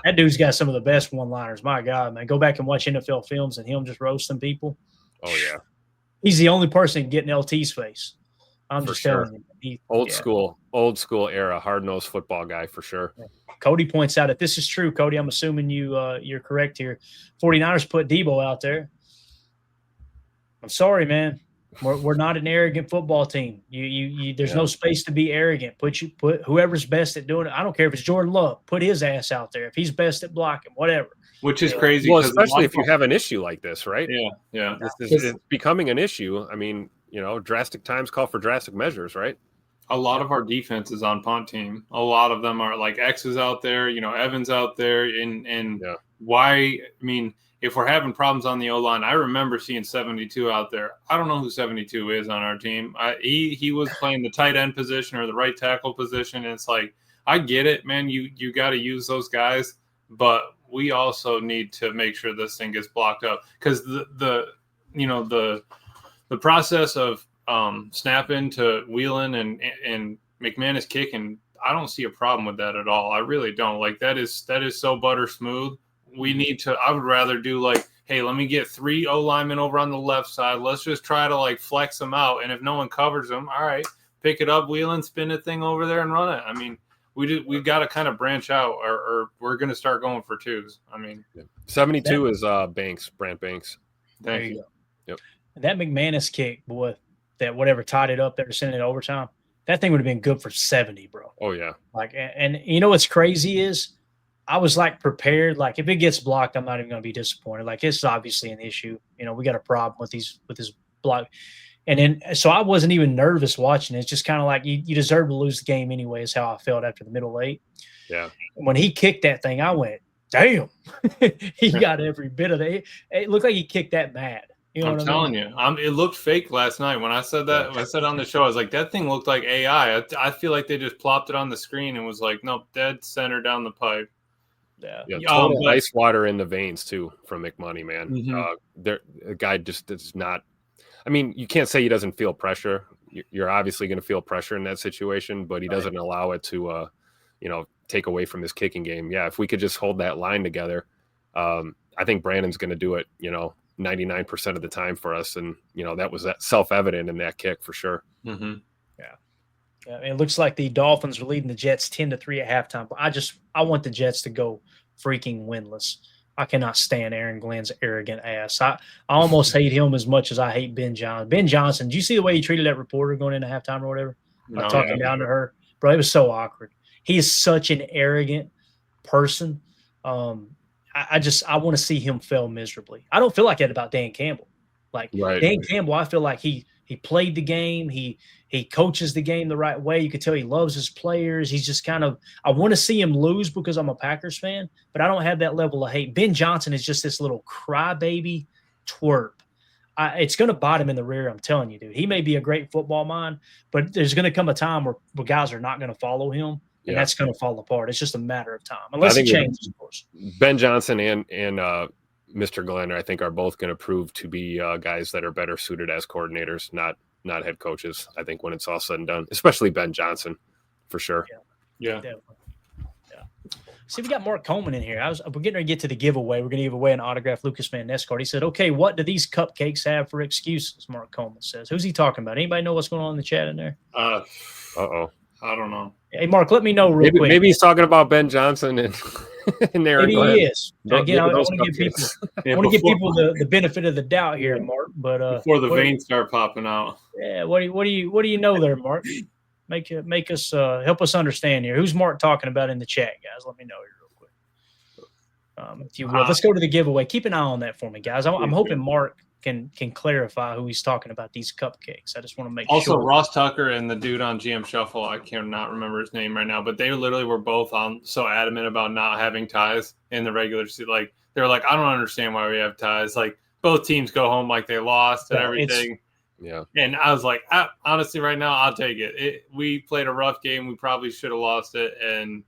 Speaker 2: That dude's got some of the best one-liners. My God, man. Go back and watch NFL films and him just roasting people.
Speaker 3: Oh, yeah.
Speaker 2: He's the only person to get in LT's face. I'm
Speaker 3: for
Speaker 2: just
Speaker 3: sure.
Speaker 2: telling you.
Speaker 3: Old school era, hard-nosed football guy for sure.
Speaker 2: Yeah. Cody points out, if this is true, Cody, I'm assuming you're correct here. 49ers put Debo out there. I'm sorry, man. We're not an arrogant football team. There's no space to be arrogant. Put whoever's best at doing it. I don't care if it's Jordan Love. Put his ass out there. If he's best at blocking, whatever.
Speaker 4: Which is crazy.
Speaker 3: Well, especially if you have an issue like this, right?
Speaker 4: Yeah.
Speaker 3: It's becoming an issue. I mean, drastic times call for drastic measures, right?
Speaker 4: A lot of our defense is on punt team. A lot of them are like X's out there, Evans out there. And why? I mean, if we're having problems on the O-line, I remember seeing 72 out there. I don't know who 72 is on our team. He was playing the tight end position or the right tackle position. And it's like, I get it, man. You got to use those guys, but we also need to make sure this thing gets blocked up because the process of snapping to wheeling and McManus kicking, I don't see a problem with that at all. I really don't. Like that is so butter smooth. We need to. I would rather do like, hey, let me get 3 O linemen over on the left side. Let's just try to like flex them out, and if no one covers them, all right, pick it up, wheel and spin the thing over there and run it. I mean, we've got to kind of branch out, or we're going to start going for twos. I mean,
Speaker 3: 72 is Brant Banks.
Speaker 2: There you go.
Speaker 3: Yep.
Speaker 2: And that McManus kick, boy, that whatever tied it up there, sending it overtime, that thing would have been good for 70, bro.
Speaker 3: Oh yeah.
Speaker 2: Like, and you know what's crazy is, I was like prepared. Like if it gets blocked, I'm not even going to be disappointed. Like it's obviously an issue. We got a problem with this block. And then, so I wasn't even nervous watching it. It's just kind of like you deserve to lose the game anyway is how I felt after the middle 8.
Speaker 3: Yeah.
Speaker 2: When he kicked that thing, I went, damn, he got every bit of it. It looked like he kicked that mad.
Speaker 4: I'm telling you, it looked fake last night. When I said that, when I said on the show, I was like, that thing looked like AI. I feel like they just plopped it on the screen and was like, nope, dead center down the pipe.
Speaker 3: Yeah, total ice water in the veins too from McMoney, man.
Speaker 4: Mm-hmm.
Speaker 3: The guy just does not. I mean, you can't say he doesn't feel pressure. You're obviously going to feel pressure in that situation, but he doesn't allow it to, take away from his kicking game. Yeah, if we could just hold that line together, I think Brandon's going to do it. 99% of the time for us. And, that was that self-evident in that kick for sure.
Speaker 4: Mm-hmm.
Speaker 2: Yeah, it looks like the Dolphins are leading the Jets 10-3 at halftime. But I want the Jets to go freaking winless. I cannot stand Aaron Glenn's arrogant ass. I almost hate him as much as I hate Ben Johnson. Ben Johnson, did you see the way he treated that reporter going into halftime or whatever?
Speaker 4: No,
Speaker 2: talking down to her. Bro, it was so awkward. He is such an arrogant person. I want to see him fail miserably. I don't feel like that about Dan Campbell. Like
Speaker 3: Right.
Speaker 2: Dan Campbell, I feel like he played the game. He coaches the game the right way. You could tell he loves his players. He's just kind of – I want to see him lose because I'm a Packers fan, but I don't have that level of hate. Ben Johnson is just this little crybaby twerp. It's going to bite him in the rear, I'm telling you, dude. He may be a great football mind, but there's going to come a time where guys are not going to follow him, and that's going to fall apart. It's just a matter of time, unless he changes, of course.
Speaker 3: Ben Johnson and Mr. Glenn, I think, are both going to prove to be guys that are better suited as coordinators, not head coaches. I think when it's all said and done, especially Ben Johnson, for sure.
Speaker 4: Yeah.
Speaker 2: Definitely. Yeah. See, we got Mark Coleman in here. We're getting ready to get to the giveaway. We're going to give away an autographed Lucas Van Ness card. He said, "Okay, what do these cupcakes have for excuses?" Mark Coleman says. Who's he talking about? Anybody know what's going on in the chat in there?
Speaker 3: Uh-oh.
Speaker 4: I don't know.
Speaker 2: Hey, Mark, let me know real quick.
Speaker 3: Maybe he's talking about Ben Johnson and Aaron Glenn.
Speaker 2: Maybe he is. Again, I want to give people the benefit of the doubt here, Mark. But
Speaker 4: before the veins start popping out.
Speaker 2: Yeah. What do you know there, Mark? Make us help us understand here. Who's Mark talking about in the chat, guys? Let me know here real quick. If you will, let's go to the giveaway. Keep an eye on that for me, guys. I'm hoping Mark can clarify who he's talking about these cupcakes. I just want to make sure.
Speaker 4: Also, Ross Tucker and the dude on GM Shuffle, I cannot remember his name right now, but they literally were both so adamant about not having ties in the regular season. Like, they were like, I don't understand why we have ties. Like, both teams go home like they lost and everything.
Speaker 3: Yeah.
Speaker 4: And I was like, honestly, right now, I'll take it. We played a rough game. We probably should have lost it. And,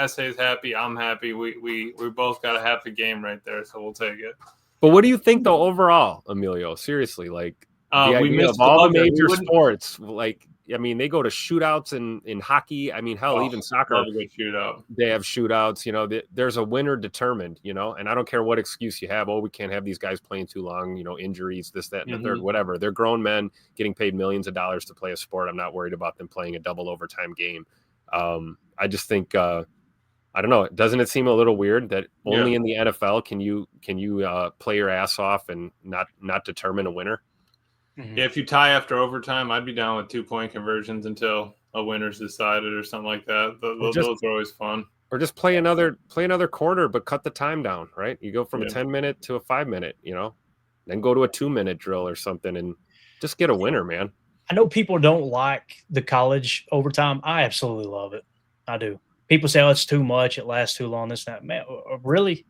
Speaker 4: SA's happy. I'm happy. We both got a half a game right there, so we'll take it.
Speaker 3: But what do you think, though, overall, Emilio? Seriously, like,
Speaker 4: we missed
Speaker 3: all the major sports. Like, I mean, they go to shootouts in hockey. I mean, hell, even soccer.
Speaker 4: Shootout.
Speaker 3: They have shootouts. There's a winner determined, and I don't care what excuse you have. Oh, we can't have these guys playing too long, injuries, this, that, and the third, whatever. They're grown men getting paid millions of dollars to play a sport. I'm not worried about them playing a double overtime game. I just think I don't know. Doesn't it seem a little weird that only in the NFL can you play your ass off and not determine a winner?
Speaker 4: Yeah, if you tie after overtime, I'd be down with 2-point conversions until a winner's decided or something like that. Those are always fun.
Speaker 3: Or just play another quarter, but cut the time down. Right? You go from a 10-minute to a 5-minute. Then go to a 2-minute drill or something, and just get a winner, man.
Speaker 2: I know people don't like the college overtime. I absolutely love it. I do. People say, "Oh, it's too much. It lasts too long." This, that, man. Really?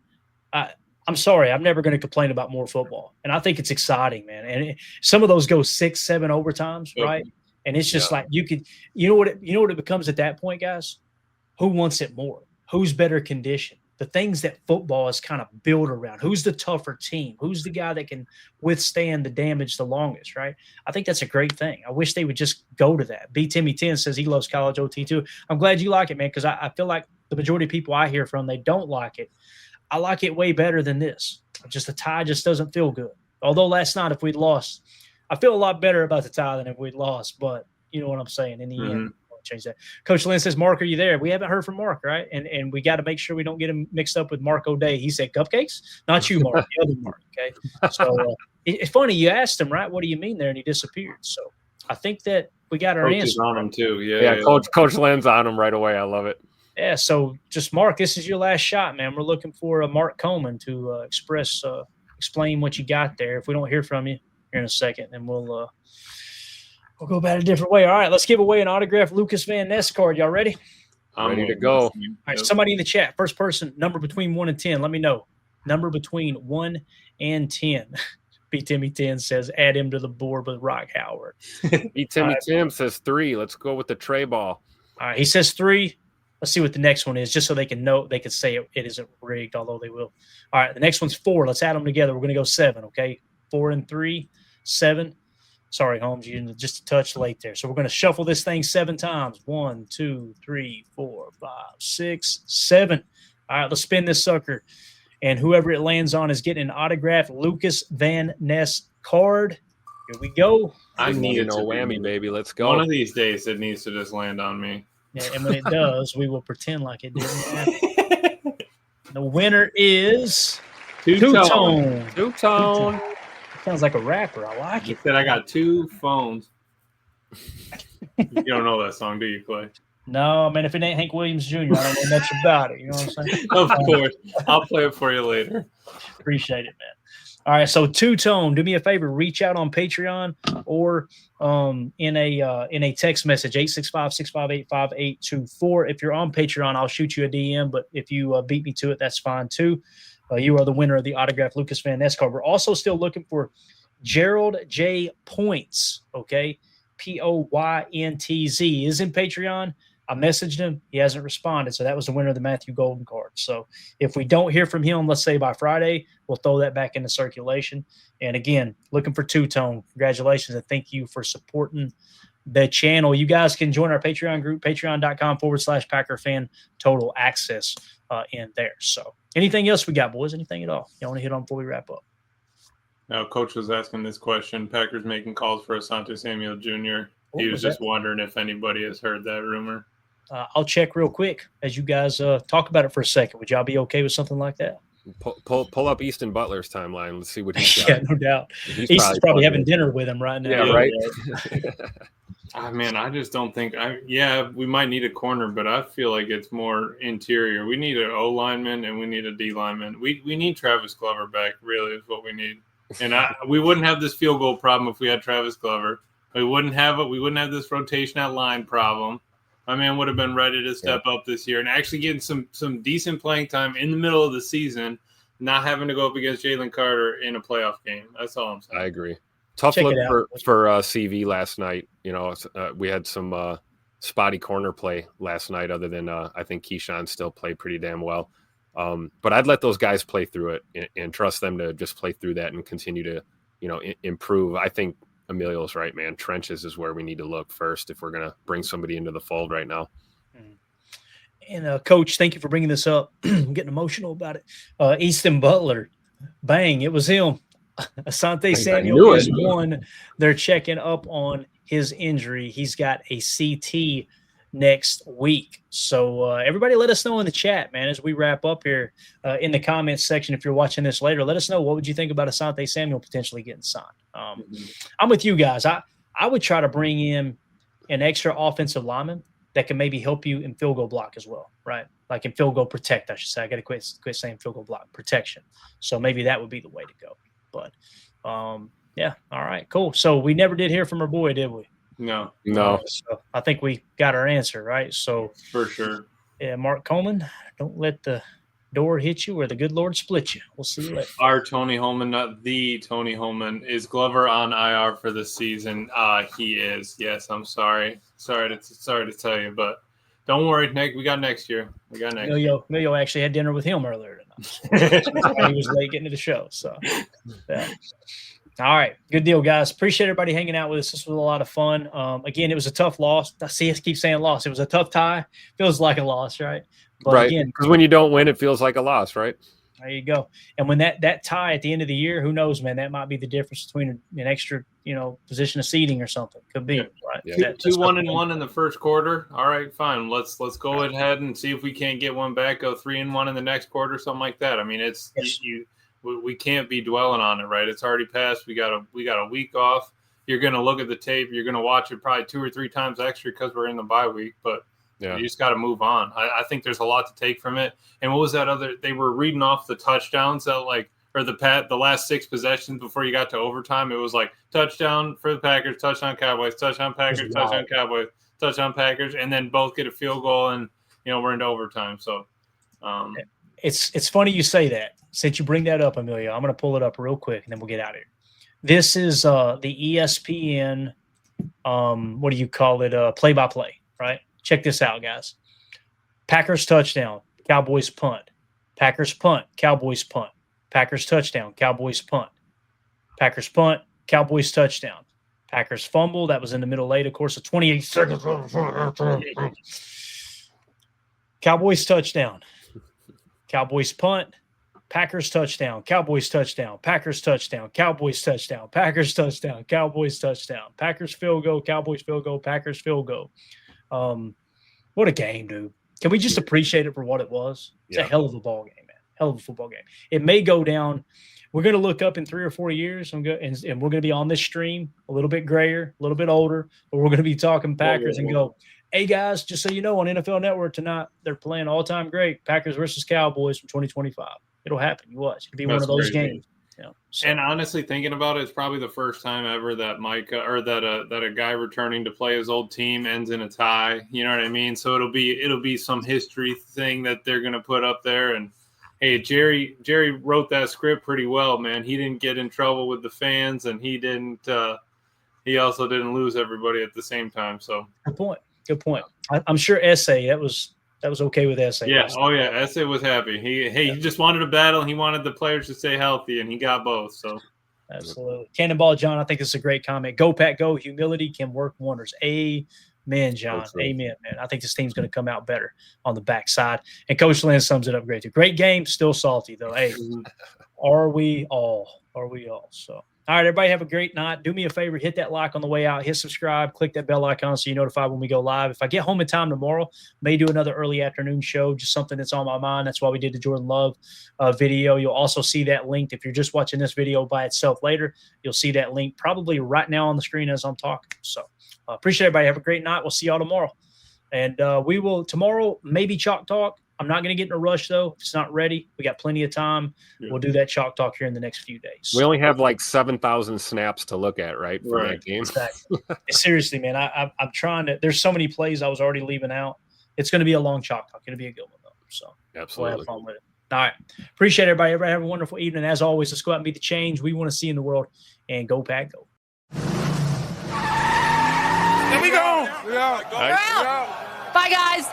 Speaker 2: I'm sorry. I'm never going to complain about more football, and I think it's exciting, man. And some of those go 6, 7 overtimes, right? And it's just like you could, you know what it becomes at that point, guys? Who wants it more? Who's better conditioned? The things that football is kind of built around. Who's the tougher team? Who's the guy that can withstand the damage the longest, right? I think that's a great thing. I wish they would just go to that. B. Timmy 10 says he loves college OT too. I'm glad you like it, man, because I feel like the majority of people I hear from, they don't like it. I like it way better than this. Just the tie just doesn't feel good. Although last night, if we'd lost, I feel a lot better about the tie than if we'd lost. But you know what I'm saying? In the end, change that. Coach Lynn says, "Mark, are you there?" We haven't heard from Mark, right? And we got to make sure we don't get him mixed up with Mark O'Day. He said cupcakes, not you, Mark, the other Mark. Okay, so it's funny you asked him, right? What do you mean there? And he disappeared. So I think that we got our answer
Speaker 4: on him too.
Speaker 3: Yeah. Coach Lynn's on him right away. I love it.
Speaker 2: Yeah. So just Mark, this is your last shot, man. We're looking for Mark Coleman to explain what you got there. If we don't hear from you here in a second, then we'll go about it a different way. All right, let's give away an autographed Lucas Van Ness card. Y'all ready?
Speaker 3: I'm ready to go.
Speaker 2: All right, somebody in the chat, first person, number between 1 and 10. Let me know. Number between 1 and 10. B. Timmy 10 says, add him to the board with Rock Howard.
Speaker 3: B. Timmy Tim says 3. Let's go with the tray ball.
Speaker 2: All right, he says 3. Let's see what the next one is, just so they can know, they can say it isn't rigged, although they will. All right, the next one's 4. Let's add them together. We're going to go 7, okay? 4 and 3, 7. Sorry, Holmes, you're just a touch late there. So we're going to shuffle this thing 7 times. 1, 2, 3, 4, 5, 6, 7. All right, let's spin this sucker. And whoever it lands on is getting an autographed Lucas Van Ness card. Here we go.
Speaker 4: I need it
Speaker 3: no
Speaker 4: to
Speaker 3: whammy,
Speaker 4: be
Speaker 3: baby. Let's go.
Speaker 4: One of these days, it needs to just land on me.
Speaker 2: Yeah, and when it does, we will pretend like it didn't happen. The winner is
Speaker 4: Two-tone.
Speaker 3: Two-tone.
Speaker 2: Sounds like a rapper. I like
Speaker 4: He
Speaker 2: it.
Speaker 4: said I got 2 phones. You don't know that song, do you, Clay?
Speaker 2: No, man, if it ain't Hank Williams Jr., I don't know much about it. You know what I'm saying?
Speaker 4: Of course. I'll play it for you later.
Speaker 2: Appreciate it, man. All right, so Two-Tone, do me a favor, reach out on Patreon or in a text message, 865-658-5824. If you're on Patreon, I'll shoot you a DM, but if you beat me to it, that's fine too. You are the winner of the autographed Lucas Van Ness card. We're also still looking for Gerald J. Points, okay? Poyntz. He is in Patreon. I messaged him. He hasn't responded. So that was the winner of the Matthew Golden card. So if we don't hear from him, let's say by Friday, we'll throw that back into circulation. And again, looking for Two-Tone. Congratulations. And thank you for supporting the channel. You guys can join our Patreon group, patreon.com/Packer Fan Total Access in there. So anything else we got, boys? Anything at all you want to hit on before we wrap up?
Speaker 4: Now, Coach was asking this question. Packers making calls for Asante Samuel Jr. He was just wondering if anybody has heard that rumor.
Speaker 2: I'll check real quick as you guys talk about it for a second. Would y'all be okay with something like that?
Speaker 3: Pull up Easton Butler's timeline. Let's see what he's got.
Speaker 2: Yeah, no doubt. Easton's probably having dinner with him right now.
Speaker 3: Yeah, right.
Speaker 4: Man, I just don't think we might need a corner, but I feel like it's more interior. We need an O lineman and we need a D lineman. We need Travis Glover back, really, is what we need. And we wouldn't have this field goal problem if we had Travis Glover. We wouldn't have it. We wouldn't have this rotation at line problem. My man would have been ready to step up this year and actually getting some decent playing time in the middle of the season, not having to go up against Jalen Carter in a playoff game. That's all I'm saying.
Speaker 3: I agree. Tough
Speaker 2: Check
Speaker 3: look
Speaker 2: it
Speaker 3: for CV last night. You know, we had some spotty corner play last night. Other than I think Keyshawn still played pretty damn well. But I'd let those guys play through it and trust them to just play through that and continue to, improve. I think Emilio's right, man. Trenches is where we need to look first if we're going to bring somebody into the fold right now.
Speaker 2: And Coach, thank you for bringing this up. I'm getting emotional about it. Easton Butler, bang, it was him. Asante Samuel is one. They're checking up on his injury. He's got a CT next week. So everybody let us know in the chat, man, as we wrap up here in the comments section. If you're watching this later, let us know, what would you think about Asante Samuel potentially getting signed? I'm with you guys. I would try to bring in an extra offensive lineman that can maybe help you in field goal block as well, right? Like in field goal protect, I should say. I got to quit saying field goal block, protection. So maybe that would be the way to go. But yeah, all right, cool. So we never did hear from our boy, did we?
Speaker 4: No.
Speaker 2: So I think we got our answer, right? So
Speaker 4: for sure.
Speaker 2: Yeah, Mark Coleman, don't let the door hit you or the good Lord split you. We'll see you later.
Speaker 4: Our Tony Holman, not the Tony Holman. Is Glover on IR for the season? He is. Yes, I'm sorry. Sorry to tell you, but don't worry, Nick. We got next year.
Speaker 2: Emilio actually had dinner with him earlier tonight. He was late getting to the show. So, yeah. All right. Good deal, guys. Appreciate everybody hanging out with us. This was a lot of fun. Again, it was a tough loss. I keep saying loss. It was a tough tie. Feels like a loss, right? But
Speaker 3: right.
Speaker 2: Again,
Speaker 3: because when you don't win, it feels like a loss, right?
Speaker 2: There you go. And when that tie at the end of the year, who knows, man? That might be the difference between an extra, position of seeding or something. Could be, right?
Speaker 4: Yeah. 2-1-1 in the first quarter. All right, fine. Let's go ahead and see if we can't get one back. Go 3-1 in the next quarter, something like that. I mean, it's we can't be dwelling on it, right? It's already passed. We got a week off. You're going to look at the tape. You're going to watch it probably 2 or 3 times extra because we're in the bye week, but you just got to move on. I think there's a lot to take from it. And what was that other? They were reading off the touchdowns that the last 6 possessions before you got to overtime. It was like touchdown for the Packers, touchdown Cowboys, touchdown Packers, touchdown Cowboys, touchdown Packers, and then both get a field goal and we're into overtime. So
Speaker 2: it's funny you say that. Since you bring that up, Emilio, I'm going to pull it up real quick and then we'll get out of here. This is the ESPN, what do you call it? Play-by-play, right? Check this out, guys. Packers touchdown, Cowboys punt. Packers punt, Cowboys punt. Packers touchdown, Cowboys punt. Packers punt, Cowboys touchdown. Packers fumble. That was in the middle late, of course, of 28 seconds. Cowboys touchdown. Cowboys punt. Packers touchdown, Cowboys touchdown, Packers touchdown, Cowboys touchdown, Packers touchdown, Cowboys touchdown, Packers field goal, Cowboys field goal, Packers field goal. What a game, dude. Can we just appreciate it for what it was? It's a hell of a ball game, man. Hell of a football game. It may go down. We're going to look up in 3 or 4 years, and we're going to be on this stream, a little bit grayer, a little bit older, but we're going to be talking Packers and go, hey, guys, just so you know, on NFL Network tonight, they're playing all-time great Packers versus Cowboys from 2025. It'll happen. You watch. It'll be one of those games. Yeah. So.
Speaker 4: And honestly, thinking about it, it's probably the first time ever that that a guy returning to play his old team ends in a tie. You know what I mean? So it'll be some history thing that they're going to put up there. And hey, Jerry wrote that script pretty well, man. He didn't get in trouble with the fans, and he he also didn't lose everybody at the same time. So
Speaker 2: good point. I'm sure Essay that was okay with Essay.
Speaker 4: Yeah. Oh yeah. Essay was happy. He just wanted a battle. He wanted the players to stay healthy, and he got both. So
Speaker 2: absolutely. Cannonball John, I think this is a great comment. Go Pack, go. Humility can work wonders. Amen, John. Amen, man. I think this team's going to come out better on the backside. And Coach Lynn sums it up great too. Great game, still salty though. Hey, are we all? So. All right, everybody have a great night. Do me a favor, hit that like on the way out, hit subscribe, click that bell icon so you're notified when we go live. If I get home in time tomorrow, may do another early afternoon show, just something that's on my mind. That's why we did the Jordan Love video. You'll also see that linked. If you're just watching this video by itself later, you'll see that link probably right now on the screen as I'm talking. So appreciate everybody. Have a great night. We'll see y'all tomorrow. And we will tomorrow, maybe Chalk Talk. I'm not going to get in a rush, though. If it's not ready, we got plenty of time. Yeah. We'll do that Chalk Talk here in the next few days.
Speaker 3: We only have like 7,000 snaps to look at, right, for that game?
Speaker 2: Exactly. Seriously, man, I'm trying to – there's so many plays I was already leaving out. It's going to be a long Chalk Talk. It'll be a good one, though. So
Speaker 3: absolutely.
Speaker 2: We'll have fun with it. All right. Appreciate everybody. Everybody have a wonderful evening. As always, let's go out and be the change we want to see in the world. And go Pack, go.
Speaker 5: Here we go. We're out.
Speaker 6: Bye, guys.